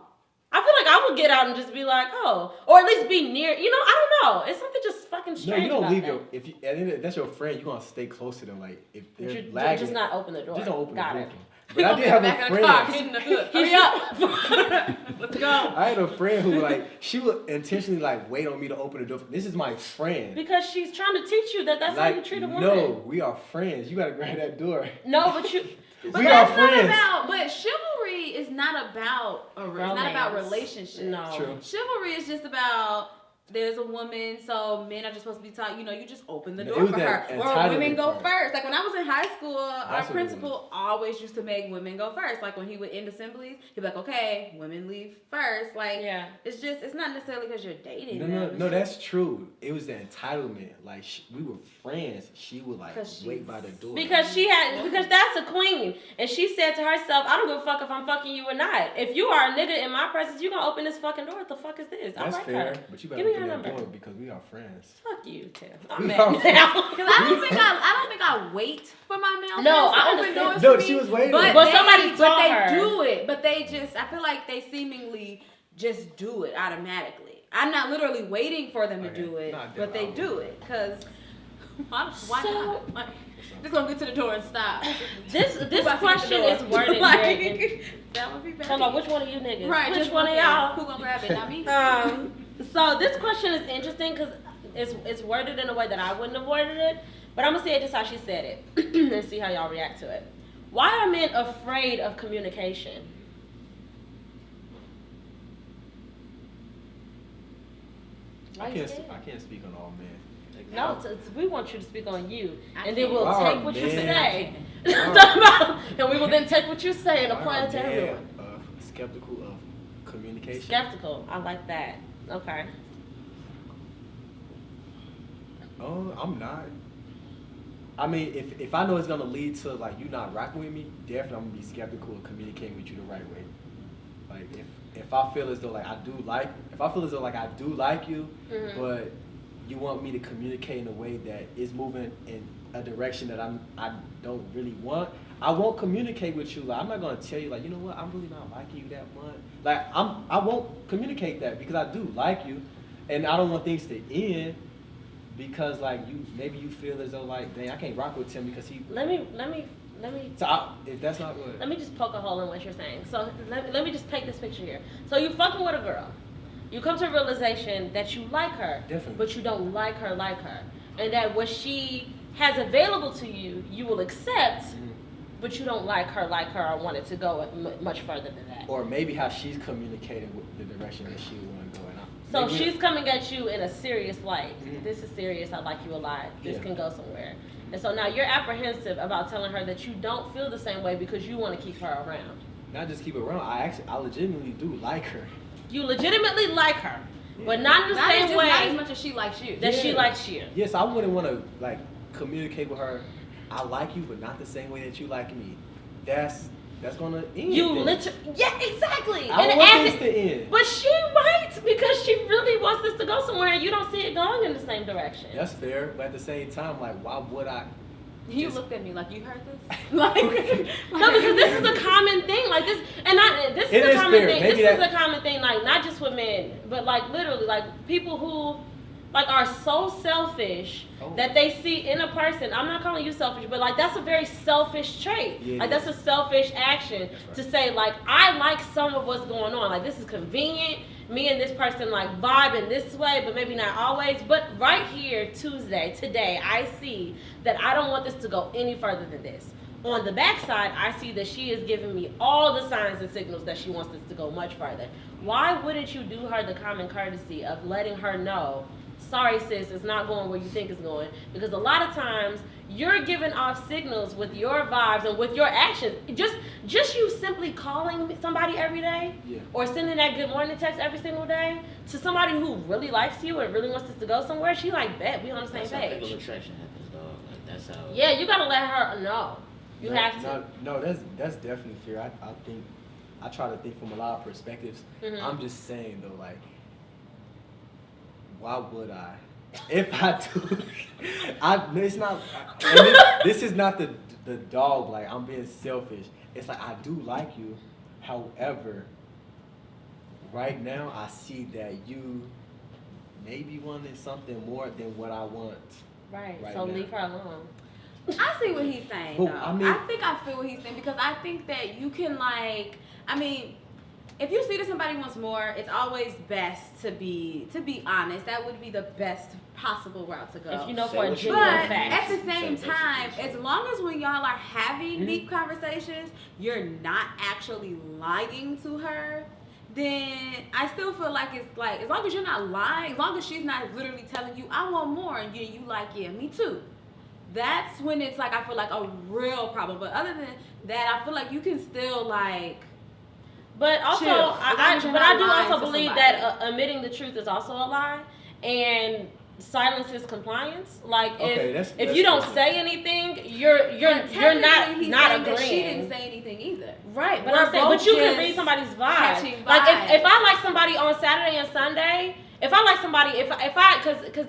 I feel like I would get out and just be like, oh, or at least be near. You know, I don't know. It's something just fucking strange. No, you don't about leave that. your if that's your friend, you gonna stay close to them. Like if they're But you lagging, just not open the door. just don't open Got the it. door. But I did have a friend. Hitting the hood. Hurry up. Let's go. I had a friend who like she would intentionally like wait on me to open the door. This is my friend. Because she's trying to teach you that that's like, how you treat a woman. no, we are friends. You gotta grab that door. No, but you. But We that's are not friends. about. But chivalry is not about it's not about Romance. relationships. No. True. Chivalry is just about there's a woman, so men are just supposed to be taught, you know, you just open the It door was for that her. Or entitlement women go part. first. Like when I was in high school, our That's what it principal always used to make women go first. Like when he would end assemblies, he'd be like, okay, women leave first. Like, Yeah. it's not necessarily because you're dating No, them. no, It's no, just- that's true. It was the entitlement. Like we were friends. She would like 'Cause wait she's- by the door. Because that's a queen. And she said to herself, I don't give a fuck if I'm fucking you or not. If you are a nigga in my presence, you gonna open this fucking door. What the fuck is this? I that's like fair, her. but you better Give me open her that number. door because we are friends. Fuck you, Tim. I'm We mad are- now. Cause I don't think I wait for my male No, friends to I open understand. doors No, for she me, was waiting. But, But they, somebody but taught they her. do it. But they just, I feel like they seemingly just do it automatically. I'm not literally waiting for them to Okay. do it, Not but they that do it. Cause why So- not? Like, just gonna get to the door and stop. This Who about to get the question door? is worded Like, very. that would be bad. Tell me which one of you niggas? Right, Which just one of thing. y'all? Who gonna grab it? Not me. So this question is interesting because it's worded in a way that I wouldn't have worded it, but I'm gonna say it just how she said it and see how y'all react to it. Why are men afraid of communication? Why you scared? I can't speak on all men. No, we want you to speak on you, I and then we'll can't. take what you Man. say. Wow. And we will then take what you say and Why apply are it to men, everyone. skeptical of communication. Skeptical. I like that. Okay. Oh, I'm not. I mean, if I know it's gonna lead to like you not rocking with me, definitely I'm gonna be skeptical of communicating with you the right way. Like if I feel as though like I do like you, Mhm. but you want me to communicate in a way that is moving in a direction that I don't really want, I won't communicate with you. Like I'm not gonna tell you like, you know what, I'm really not liking you that much. Like I won't communicate that because I do like you, and I don't want things to end because like maybe you feel as though like, dang, I can't rock with Tim because he. Let me. So if that's not what. Let me just poke a hole in what you're saying. So let me just paint this picture here. So you fucking with a girl. You come to a realization that you like her, Definitely. but you don't like her, and that what she has available to you, you will accept, but you don't like her, or want it to go much further than that. Or maybe how she's communicating with the direction that she would want to go in. So Maybe- she's coming at you in a serious light. Mhm. This is serious. I like you a lot. This Yeah. can go somewhere. And so now you're apprehensive about telling her that you don't feel the same way because you want to keep her around. Not just keep it around. I legitimately do like her. You legitimately like her, but not in the Not same as way much as she likes you. that she Yeah. likes you. Yes, I wouldn't want to like communicate with her. I like you, but not the same way that you like me. That's gonna end. You things. literally, yeah, exactly. I don't want things to end. But she might because she really wants this to go somewhere, and you don't see it going in the same direction. That's fair, but at the same time, like, why would I? You Just- looked at me like you heard this. Like, No, because this is a common thing. Like this, and not this It is a is common fair. thing. Maybe This is that- a common thing. Like not just with men, but like literally, like people who like are so selfish Oh. that they see in a person. I'm not calling you selfish, but like that's a very selfish trait. Yeah, it like that's a selfish action That's to right. say like I like some of what's going on. Like this is convenient. Me and this person like vibe in this way, but maybe not always. But right here, today, I see that I don't want this to go any further than this. On the backside, I see that she is giving me all the signs and signals that she wants this to go much further. Why wouldn't you do her the common courtesy of letting her know, sorry sis, it's not going where you think it's going? Because a lot of times, you're giving off signals with your vibes and with your actions. Just you simply calling somebody every day, Yeah. or sending that good morning text every single day to somebody who really likes you and really wants this to go somewhere, she like, bet, we on the same That's how page. physical attraction happens, dog. Like that's how. Yeah, you gotta let her know. You have to. No, that's definitely fair. I think I try to think from a lot of perspectives. Mhm. I'm just saying though, like why would I? If I do, it's not. This is not the dog. Like I'm being selfish. It's like I do like you, however, right now I see that you maybe wanted something more than what I want. Right. Right So now. leave her alone. I see what he's saying, But, though. I mean- I think I feel what he's saying because I think that you can, like, I mean, if you see that somebody wants more, it's always best to be honest. That would be the best possible route to go. If you know Say for a what you genuine But fact. at the same Say time, basically. as long as when y'all are having deep conversations, you're not actually lying to her, then I still feel like it's like, as long as you're not lying, as long as she's not literally telling you, I want more, and you like, yeah, me too. That's when it's like, I feel like a real problem. But other than that, I feel like you can still like, But also, Chill. As long as you're but not I do lying also to believe somebody. that admitting the truth is also a lie, and silence is compliance. Like Okay, if that's you don't fair. say anything, you're But not technically, he's not saying that she agreeing. didn't say anything either. Right, but We're I'm saying, but both you can just read somebody's vibe. catching Like vibes. if I like somebody on Saturday and Sunday, if I like somebody, if I because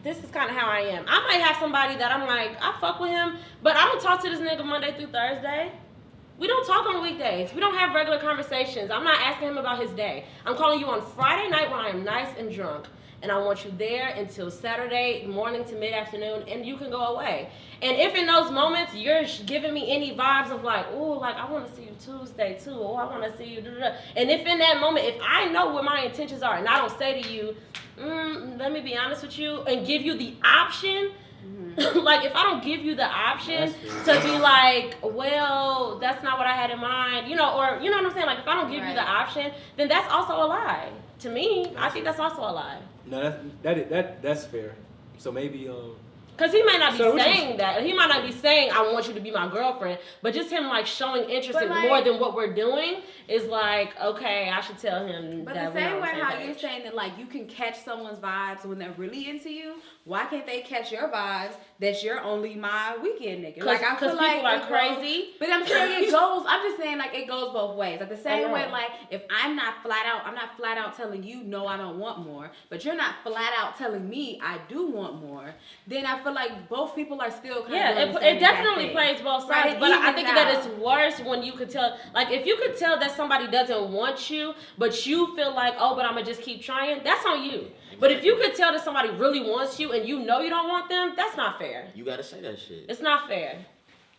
this is kind of how I am. I might have somebody that I'm like, I fuck with him, but I don't talk to this nigga Monday through Thursday. We don't talk on weekdays. We don't have regular conversations. I'm not asking him about his day. I'm calling you on Friday night when I am nice and drunk. And I want you there until Saturday morning to mid-afternoon, and you can go away. And if in those moments you're giving me any vibes of like, oh, like I want to see you Tuesday too, or I want to see you, and if in that moment, if I know what my intentions are, and I don't say to you, let me be honest with you, and give you the option, like if I don't give you the option to be like, well, that's not what I had in mind, or you know what I'm saying? Like if I don't give you the option, then that's also a lie. To me, I think that's also a lie. No, that's fair. So maybe Because he might not be So what you- saying that. He might not be saying, I want you to be my girlfriend. But just him, like, showing interest But, in like- more than what we're doing is like, okay, I should tell him But that the we're same on way the same how page. you're saying that, like, you can catch someone's vibes when they're really into you, why can't they catch your vibes that you're only my weekend nigga? Like, I feel Because like people are it goes- crazy. But I'm saying it goes, I'm just saying, like, it goes both ways. Like, the same know. way, like, if I'm not flat out telling you, no, I don't want more, but you're not flat out telling me I do want more, then I feel like both people are still kind of Yeah, doing the same it definitely exact thing. plays both Right, sides, it but I evens think that out. it's worse when you could tell, like if you could tell that somebody doesn't want you, but you feel like, oh, but I'm gonna just keep trying, that's on you. But if you could tell that somebody really wants you and you know you don't want them, that's not fair. You gotta say that shit. It's not fair.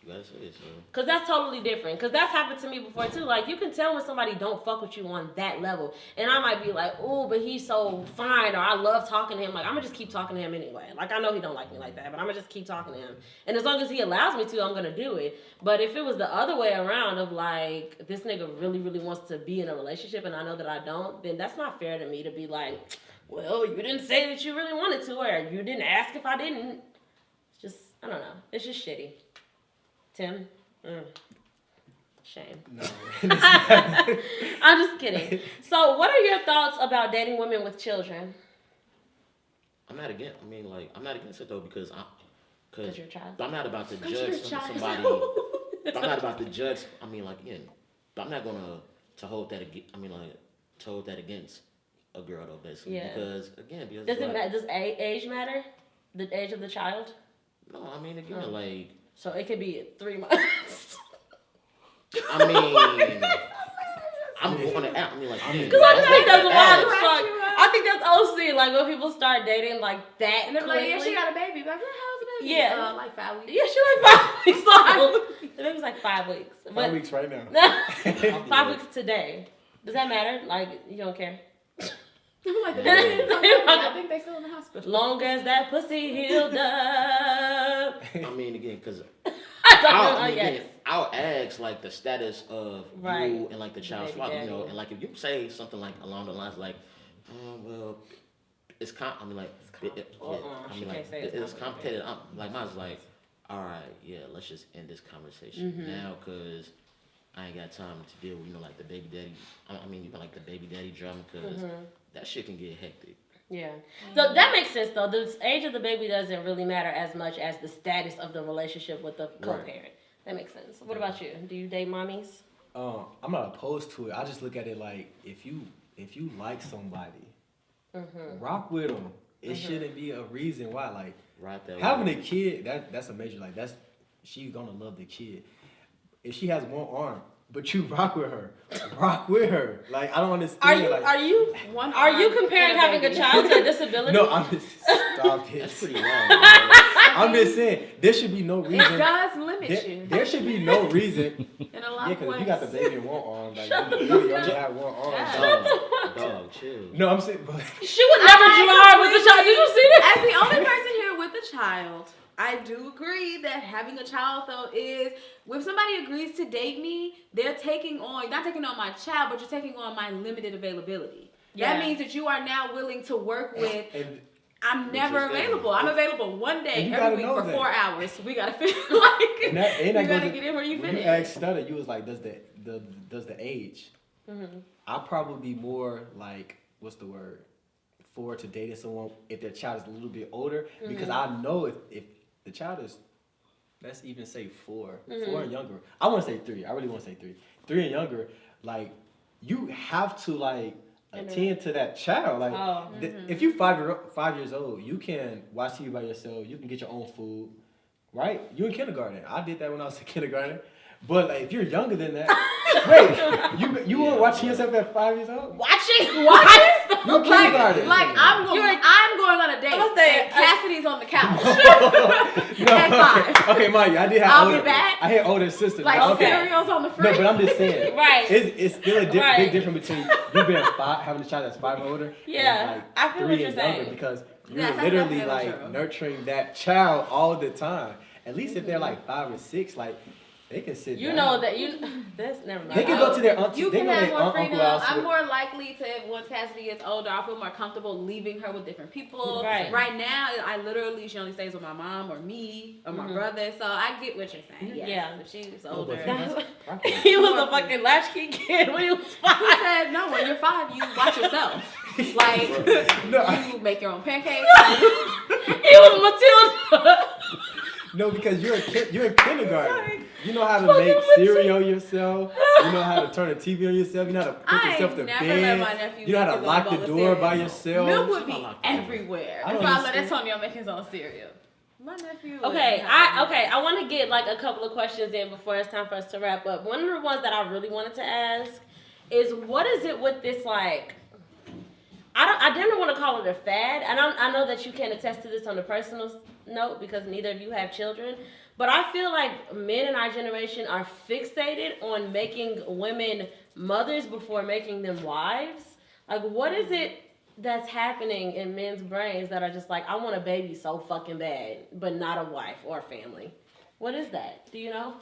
You gotta say it, so. Cause that's totally different. Cause that's happened to me before too. Like you can tell when somebody don't fuck with you on that level, and I might be like, "Oh, but he's so fine," or "I love talking to him." Like I'm gonna just keep talking to him anyway. Like I know he don't like me like that, but I'm gonna just keep talking to him. And as long as he allows me to, I'm gonna do it. But if it was the other way around, of like this nigga really, really wants to be in a relationship, and I know that I don't, then that's not fair to me to be like, "Well, you didn't say that you really wanted to, or you didn't ask if I didn't." It's just, I don't know. It's just shitty. Tim? Shame. no. I'm just kidding. So, what are your thoughts about dating women with children? I'm not against. I mean, like, I'm not against it though because Because you're a child. I'm not about to you're a judge child. somebody. I'm not about to judge. I mean, like, again, but I'm not gonna to hold that. I mean, like, to hold that against a girl though, basically. Yeah. Because again, Does it matter? Does age matter? The age of the child? No, I mean, again, like, So it could be 3 months. I mean, I'm going to act. I mean, like, Because I just think that's wild as Right, fuck. you're right. I think that's OC. Like when people start dating like that And they're like, yeah, quickly. she got a baby. Like, girl, how's the baby? Yeah. Like 5 weeks. Yeah, she like 5 weeks old. The baby's like 5 weeks. 5 weeks right now. 5 weeks today. Does that matter? Like you don't care? I'm like, the baby didn't come home. I think they still in the hospital. Long as that pussy healed up. I mean, again, because I don't know. Yes. I'll ask like the status of Right. you and like the child's Baby father, daddy. and like if you say something like along the lines like, well, it's I mean, like, I she mean, like, can't say it's it's complicated. I'm like, mine's like, all right, yeah, let's just end this conversation now, cause I ain't got time to deal with like the baby daddy. I mean, like the baby daddy drama, cause that shit can get hectic. Yeah. So that makes sense though. The age of the baby doesn't really matter as much as the status of the relationship with the co-parent. That makes sense. What about you? Do you date mommies? I'm not opposed to it. I just look at it like if you like somebody, rock with them. It shouldn't be a reason why. Like Right there. having a kid, that's a major. Like she's gonna love the kid. If she has one arm, but you rock with her. Like I don't understand. Are you comparing having a child to a disability? No, I'm just stop it. That's pretty wrong. I'm just saying there should be no reason. It does limit you. There should be no reason. In a lot Yeah, of because ways. if you got the baby in one arm, like you really only have one arm. Yeah. Dog, chill. No, I'm saying, but She would never drive with the child. Did you see that? As the only person here with a child, I do agree that having a child though is, when somebody agrees to date me, they're not taking on my child, but you're taking on my limited availability. Yeah. That means that you are now willing to work with. and I'm never available. I'm available one day you every week gotta for know 4 that. hours. We gotta finish. Like and that you gotta goes get in where you when finish. you asked Stutter, you was like, does the age? I'll probably be more like, what's the word? Forward to dating someone if their child is a little bit older, because I know if the child is, let's even say 4 and younger. I want to say 3. I really want to say 3. 3 and younger, like you have to like attend to that child. Like if you 5 years old, you can watch TV by yourself. You can get your own food, right? You in kindergarten. I did that when I was in kindergarten. But like, if you're younger than that, wait, you weren't watching yourself at 5 years old? Watching? You're in kindergarten. Like I'm going on a date. I'm saying, and Cassidy's on the couch. No, at 5. okay, Maya, I did have I'll older. be back. I had older sisters. Like okay. cereals on the No, fridge. but I'm just saying. Right. It's still a Right. big difference between you being 5, having a child that's 5 or older, Yeah, and like I feel 3 what you're and younger, saying. because you're Yes, that's literally definitely like true. nurturing that child all the time. At least if they're like 5 or 6, like they can sit You down. know that that's never mind. They can go to their auntie. You They can go to have their more uncle freedom. house. I'm with- more likely to, once Cassidy gets older, I feel more comfortable leaving her with different people. Right. now, I literally, she only stays with my mom or me or my brother. So I get what you're saying. Yes. Yeah. If she's No, older. but He was a fucking latchkey kid when he was 5. He said, no, when you're 5, you watch yourself. Like, No, you make your own pancakes. He was Matilda. No, because you're in kindergarten. You know how to Fucking make Matilda. cereal yourself. You know how to turn a TV on yourself. You know how to put I yourself to never bed. let my nephew You know how make to his lock own the bowl of door cereal. by yourself. Milk would be I like that. everywhere. I If don't I let understand. Antonio make his own cereal. My nephew. Okay, I want to get like a couple of questions in before it's time for us to wrap up. One of the ones that I really wanted to ask is, what is it with this, like, I didn't want to call it a fad. I know that you can attest to this on a personal note because neither of you have children, but I feel like men in our generation are fixated on making women mothers before making them wives. Like, what is it that's happening in men's brains that are just like, I want a baby so fucking bad, but not a wife or a family? What is that? Do you know?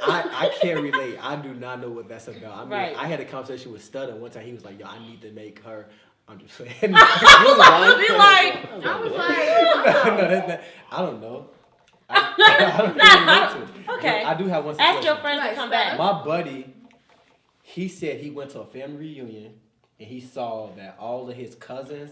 I can't relate. I do not know what that's about. I mean, Right. I had a conversation with Stutter one time. He was like, "Yo, I need to make her." I'm just saying. no, I I was like, that's not. I don't know. I don't really know to. Okay. I do have one situation. Ask your friends to come back. My buddy, he said he went to a family reunion and he saw that all of his cousins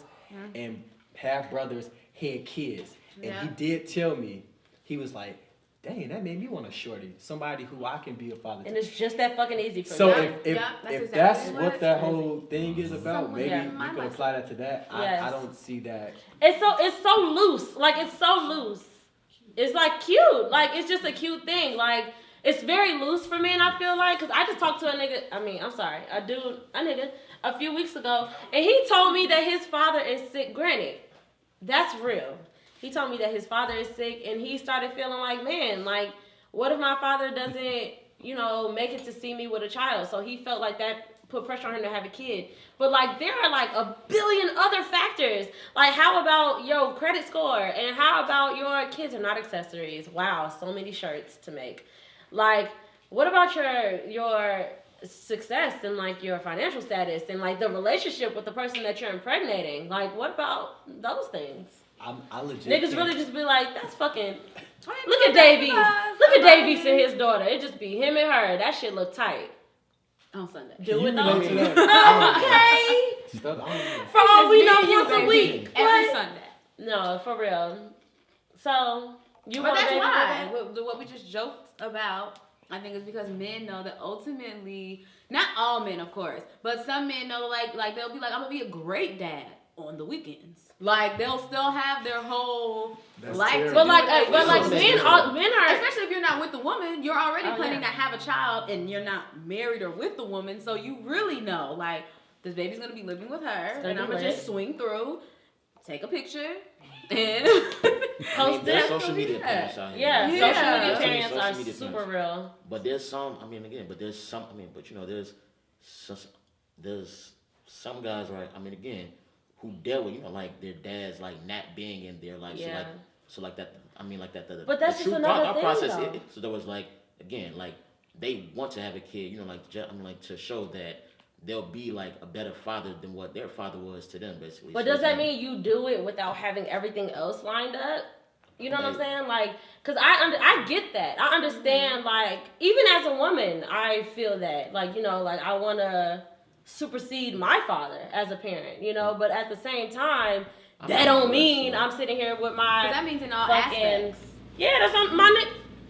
and half brothers had kids, and Yeah. he did tell me, he was like, "Dang, that made me want a shorty, somebody who I can be a father to." And it's just that fucking easy for So me. if that's if exactly that's what what it that is. whole thing is about, Someone maybe in you my can life. apply that to that. Yes. I don't see that. It's so loose. Like, it's so loose. It's like cute. Like, it's just a cute thing. Like, it's very loose for men, I feel like. Because I just talked to a nigga, a nigga, a few weeks ago. And he told me that his father is sick. Granted, that's real. He told me that his father is sick. And he started feeling like, man, like, what if my father doesn't, make it to see me with a child? So he felt like that put pressure on him to have a kid. But like, there are like a billion other factors. Like, how about your credit score? And how about your kids are not accessories? Wow, so many shirts to make. Like, what about your success and like your financial status and like the relationship with the person that you're impregnating? Like, what about those things? I legit Niggas think- really just be like, that's fucking. Look at Davies. Look at Davies and his daughter. It just be him and her. That shit look tight. on Sunday. Do You it though. relate to that? Okay. Stuff, I don't know. For all we It's know, me and you, once a baby. week. Every What? Sunday. No, for real. So you But want a that's baby why mother? what we just joked about, I think, is because men know that ultimately, not all men, of course, but some men know, like they'll be like, I'm gonna be a great dad. on the weekends. Like they'll still have their whole That's life. terrible. But like, to do but like what men they are, do. men are. Especially if you're not with the woman, you're already planning yeah. to have a child and you're not married or with the woman, so you really know, like, this baby's gonna be living with her, gonna and be I'm gonna lit. just swing through, take a picture, and Post there's it. social media parents out here. Yeah, Yeah. social media There's parents social are media super parents. real. But there's some, I mean, again, but there's some, I mean, but you know, there's some guys, right? I mean, again, who dealt with, you know, like their dads, like not being in their life. Yeah. So like that, I mean, like that. But that's the just true another thought thing, process. though. So there was like, again, like they want to have a kid, you know, like I mean, like to show that they'll be like a better father than what their father was to them, basically. But So does that it's like- mean you do it without having everything else lined up? You know what I'm saying? Like, cause I get that. I understand. Like, even as a woman, I feel that. Like, you know, like I wanna supersede my father as a parent. You know, but at the same time, that don't mean I'm sitting here with my. that means in all fucking aspects. Yeah, that's not my.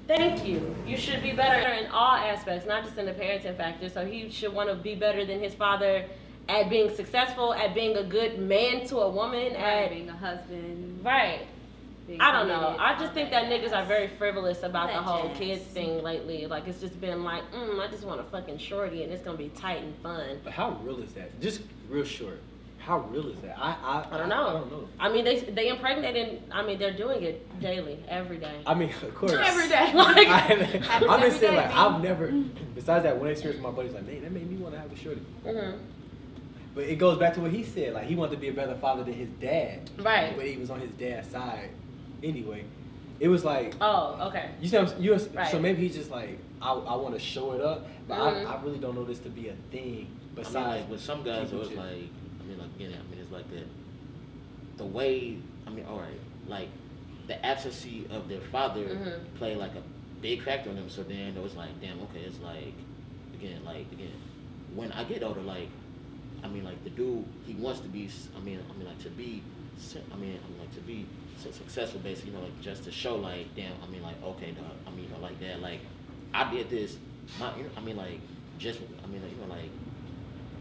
Thank you. You should be better in all aspects, not just in the parenting factor. So he should want to be better than his father at being successful, at being a good man to a woman, at being a husband. right. being I don't know. committed, I just all think that that niggas are very frivolous about the That whole jazz. kids thing lately. Like it's just been like, I just want a fucking shorty and it's gonna be tight and fun. But how real is that? Just real short. How real is that? I don't know. I don't know. I mean, they impregnate and I mean they're doing it daily, every day. I mean, of course. Every day. Like, Happens I'm every just saying, day, like, B. I've never, besides that one experience with my buddies, like, man, that made me want to have a shorty. mhm. But it goes back to what he said. Like, he wanted to be a better father than his dad. Right. But he was on his dad's side. Anyway, it was like, Oh, okay. you see, Right. so maybe he's just like, I want to show it up, but Mhm. I really don't know this to be a thing. I Besides, mean, like with some guys, it keeping was shit. like, I mean, like again, I mean, it's like the way, I mean, all right, like the absence of their father Mhm. played like a big factor on them. So then it was like, damn, okay, it's like, again, when I get older, like, I mean, like the dude, he wants to be, I mean, like to be, like to be successful, basically, you know, like just to show, like, damn, I mean, like, okay, dog, I mean, you know, like that, like, I did this, you know, I mean, like, just, I mean, like, you know, like,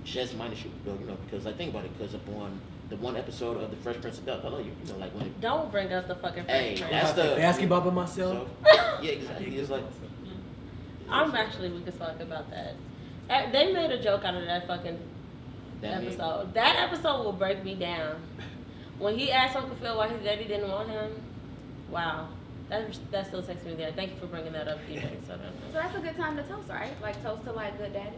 just minus you, you know, because I think about it, because upon the one episode of the Fresh Prince of Bel-Air, you know, like when it, Don't bring up the fucking Hey, French that's Prince. the basketball by myself. So, yeah, exactly. It's like I'm actually weak as fuck about that. They made a joke out of that fucking that mean- episode. That episode will break me down. When he asked Uncle Phil why his daddy didn't want him, wow. That still takes me there. Thank you for bringing that up, DJ. So that's a good time to toast, right? Like toast to like good daddy.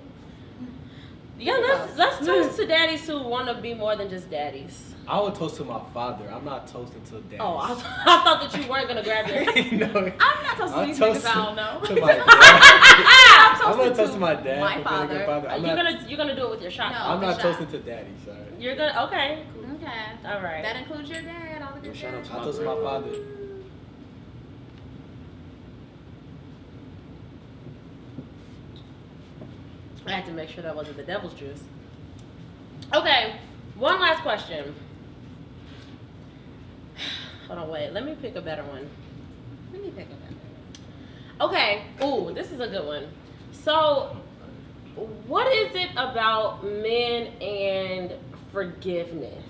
Yeah, let's toast to daddies who want to be more than just daddies. I would toast to my father. I'm not toasting to dad. Oh, I thought that you weren't gonna grab your. No. I'm not toasting these niggas I don't know. To my dad. I'm I'm gonna toast to my dad. my for being a good father. father. You're gonna do it with your shot. No. I'm not the shot. toasting to daddy. Sorry. You're gonna okay. Okay. All right. That includes your dad, all the good Shout out dads. to I toast to my father. I had to make sure that wasn't the devil's juice. Okay, one last question. Hold on, wait. Let me pick a better one. Let me pick up that. Okay. Ooh, this is a good one. So, what is it about men and forgiveness?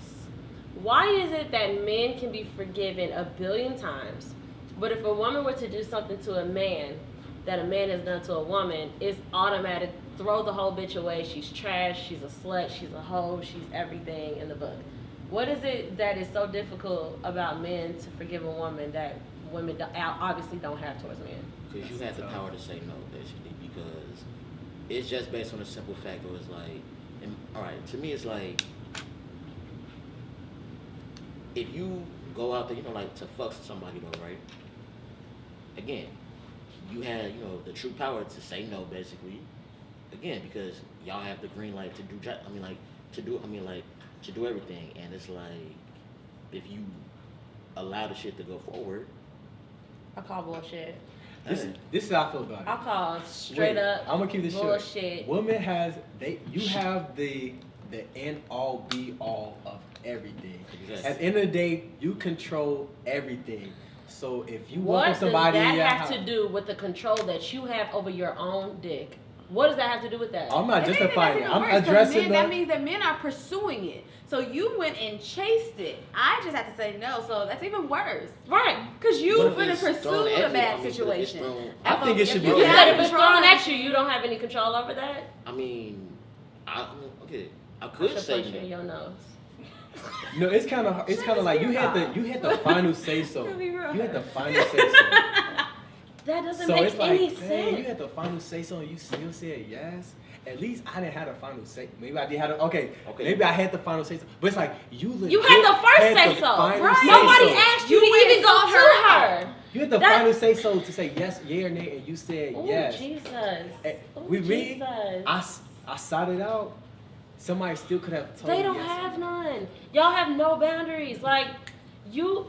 Why is it that men can be forgiven 1,000,000,000 times, but if a woman were to do something to a man that a man has done to a woman, it's automatic, throw the whole bitch away, she's trash, she's a slut, she's a hoe, she's everything in the book. What is it that is so difficult about men to forgive a woman that women obviously don't have towards men? Because you have the power to say no, basically, because it's just based on a simple fact. It was like, all right, to me, it's like, if you go out there, you know, like to fuck somebody, though, right? Again, you have, you know, the true power to say no, basically. Again, because y'all have the green light to do, to do everything, and it's like, if you allow the shit to go forward, I call bullshit. This is how I feel about it. I call straight up I'm gonna keep this bullshit. short. Women you have the end all be all of everything. Yes. At the end of the day, you control everything. So if you What welcome does somebody that in your have house, to do with the control that you have over your own dick? What does that have to do with that? I'm not justifying it. I'm worse, 'cause addressing men, that means that men are pursuing it. So you went and chased it. I just have to say no. So that's even worse. Right. Because But you've if been it's thrown pursued at a you, bad I mean, but if it's situation. thrown- I think it should be You You have said if it's control. thrown at you, you don't have any control over that. I mean, okay, I I could should say punch you in that. your nose. No, it's kind of like you had the final say so. It'll be real. You had the final say so. That doesn't So make it's like, any dang, sense. you had the final say so and you still said yes. At least I didn't have the final say. Maybe I did have okay. Maybe I had the final say so. But it's like you legit You had the first had say the so. final Right. say Nobody so. asked you You to went even and go saw to her her. You had the That- final say so to say yes, yeah or nay, and you said Oh, yes. Jesus. And Oh, we read. Jesus. I sought it out. Somebody still could have told They me don't yes. have none. Y'all have no boundaries. Like, you.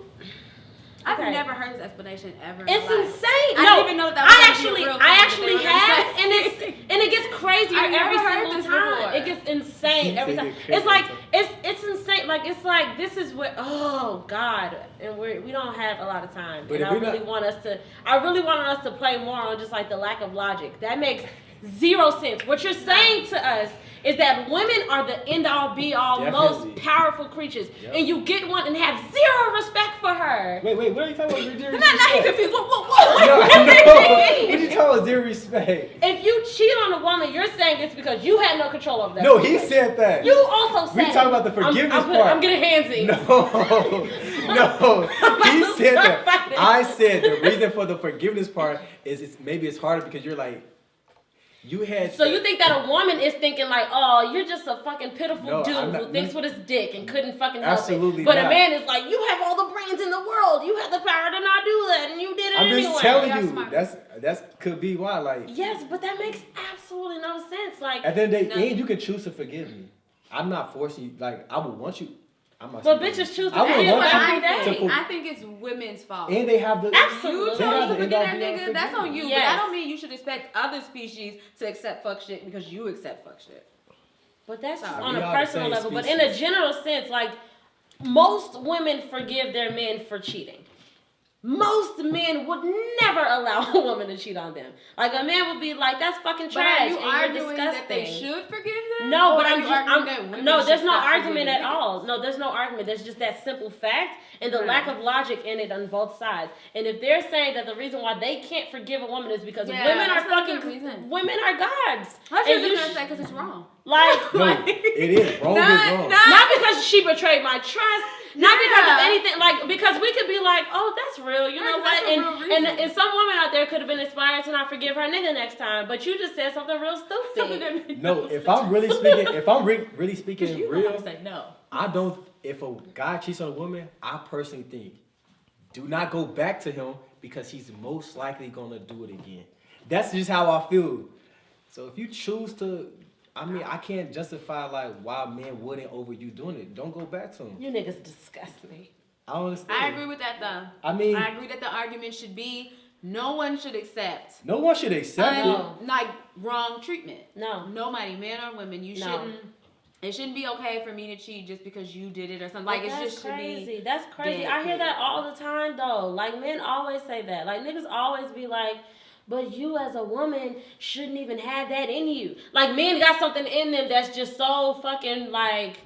I've Okay. never heard this explanation ever. in It's my life. insane. I No, didn't even know that was I gonna be a actually, real I thing actually that they were have, gonna and say. it gets crazier I've every never heard single this time. before. It gets insane every It time. get crazy It's like every it's insane. Like it's like this is what. Oh God, and we don't have a lot of time. But And if I we're really not- want us to. I really wanted us to play more on just like the lack of logic. That makes zero sense. What you're saying to us is that women are the end all be all, Definitely. most powerful creatures, Yep. and you get one and have zero respect for her. Wait, what are you talking about? Zero Now he respect? confused. Whoa. No, What do you no. mean? What you talking about? Zero respect. If you cheat on a woman, you're saying it's because you had no control over that. No, he situation. said that. You also said. We talking about the forgiveness part. I'm getting handsy. No, he said that. Fighting. I said the reason for the forgiveness part is maybe it's harder because you're like, you had. So you think that a woman is thinking like, oh, you're just a fucking pitiful No, dude I'm not- who thinks with his dick and couldn't fucking help Absolutely it. But not. a man is like, you have all the brains in the world. You have the power to not do that, and you did it I'm anyway. just telling Y'all you, smart. that's could be why. Like Yes, but that makes absolutely no sense. Like, at the end of the No. day, and you can choose to forgive me. I'm not forcing you. Like I would want you. I'm not. but saying- bitches choose to I would forgive want her you every to day. for- I think it's women's fault. And they have the. Absolutely. You chose They have to the forget that end all be all nigga, that's on you. But Yes. that don't mean you should expect other species to accept fuck shit because you accept fuck shit. But that's just Sorry. on We a are the personal same level. But in a species. general sense, like most women forgive their men for cheating. Most men would never allow a woman to cheat on them. Like a man would be like, "That's fucking But are trash," you and you're arguing disgusting. that they should forgive them? No, Or but are I'm you just, arguing that women no. There's should no stop argument forgiving at niggas? all. No, there's no argument. There's just that simple fact and the Right. lack of logic in it on both sides. And if they're saying that the reason why they can't forgive a woman is because Yeah, women are that's not a good fucking reason. women are gods. I thought you And were you gonna sh- say because it's wrong. like No, it is wrong. Is wrong. not because she betrayed my trust, not because of Yeah. anything. Like because we could be like, oh, that's real. You know Right, what? that's a real And reason. some woman out there could have been inspired to not forgive her nigga next time, but you just said something real stupid. No, if I'm really speaking, really speaking you real, say no. I don't. If a guy cheats on a woman, I personally think do not go back to him because he's most likely gonna do it again. That's just how I feel. So if you choose to, I mean, I can't justify like why men wouldn't over you doing it. Don't go back to him. You niggas disgust me. I don't understand. I agree with that though. I mean, I agree that the argument should be no one should accept no one should accept it. No. like wrong treatment. No. Nobody, men or women, you No. shouldn't. It shouldn't be okay for me to cheat just because you did it or something. Like But it's that's just should crazy. be. That's crazy. dead I hear that period. all the time though. Like men always say that. Like niggas always be like, but you as a woman shouldn't even have that in you. Like men got something in them that's just so fucking like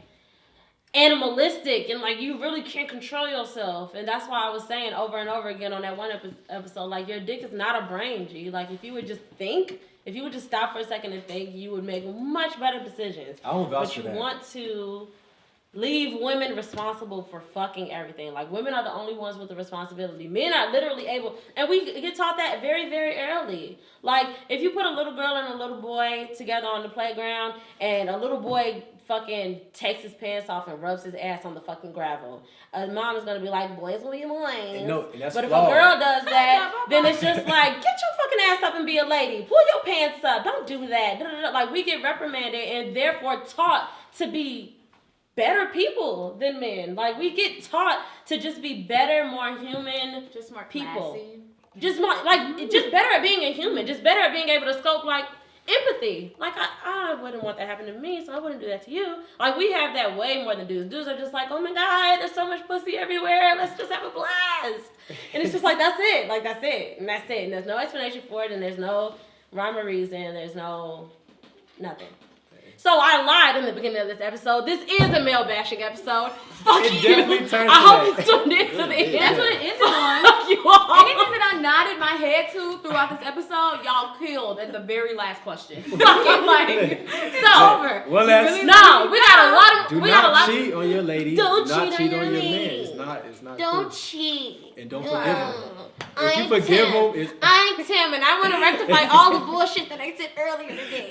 animalistic and like you really can't control yourself. And that's why I was saying over and over again on that one episode, like your dick is not a brain, G. Like if you would just think, if you would just stop for a second and think, you would make much better decisions. I don't vouch But for you that. want to leave women responsible for fucking everything. Like women are the only ones with the responsibility. Men are literally able, and we get taught that very, very early. Like if you put a little girl and a little boy together on the playground, and a little boy fucking takes his pants off and rubs his ass on the fucking gravel, a mom is gonna be like, boys will be boys. No, and that's but if flawed. a girl does that, then it's just like, get your fucking ass up and be a lady. Pull your pants up. Don't do that. Like we get reprimanded and therefore taught to be better people than men. Like we get taught to just be better, more human Just more people. classy. Just more like just better at being a human. Just better at being able to scope like empathy. Like I wouldn't want that happen to me, so I wouldn't do that to you. Like we have that way more than dudes. Dudes are just like, oh my god, there's so much pussy everywhere. Let's just have a blast. And it's just like that's it. Like that's it. And that's it. And there's no explanation for it. And there's no rhyme or reason. There's no nothing. So I lied in the beginning of this episode. This is a male bashing episode. Fuck It you. definitely turns I hope to you tuned in to the end. That's what it is on. Fuck you all. Anything that I nodded my head to throughout this episode, y'all killed at the very last question. Fucking like, so Over. One last. No, we got a lot of. Do we got a not lot. cheat on your lady. Don't Do not cheat cheat on on your your man. lady. It's not Don't cool. cheat. And don't forgive him. If you I'm forgive Tim. him, it's I'm Tim, and I want to rectify all the bullshit that I said earlier today.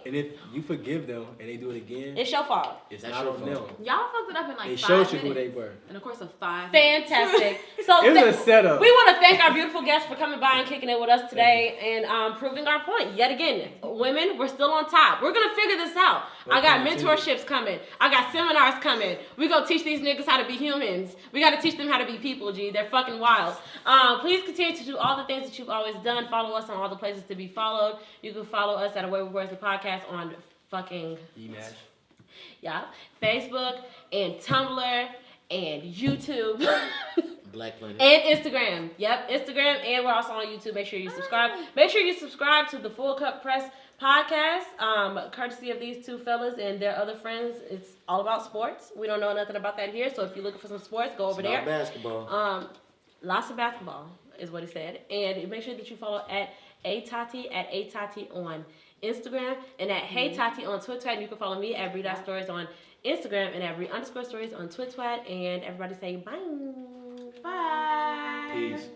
if you forgive them and they do it again, It's your fault. it's That's not your on fault. them. Y'all fucked it up in like They 5 showed you minutes. who they were. In the course of 5 minutes. Fantastic. So It was a setup. we want to thank our beautiful guests for coming by and kicking it with us today and proving our point yet again. Women, we're still on top. We're gonna figure this out. I got mentorships coming. I got seminars coming. We gonna teach these niggas how to be humans. We gotta teach them how to be people. G, they're fucking wild. Please continue to do all the things that you've always done. Follow us on all the places to be followed. You can follow us at Away with Words the podcast on fucking Facebook and Tumblr and YouTube. Black Planet. And Instagram. Yep, Instagram. And we're also on YouTube. Make sure you subscribe. Make sure you subscribe to the Full Cup Press podcast, courtesy of these two fellas and their other friends. It's all about sports. We don't know nothing about that here. So if you're looking for some sports, go over It's there. about basketball. Lots of basketball is what he said. And make sure that you follow at Atati on Instagram and at Hey Tati on Twitter. And you can follow me at Stories on Instagram and at _stories on Twitter. And everybody say bye. Bye. Peace.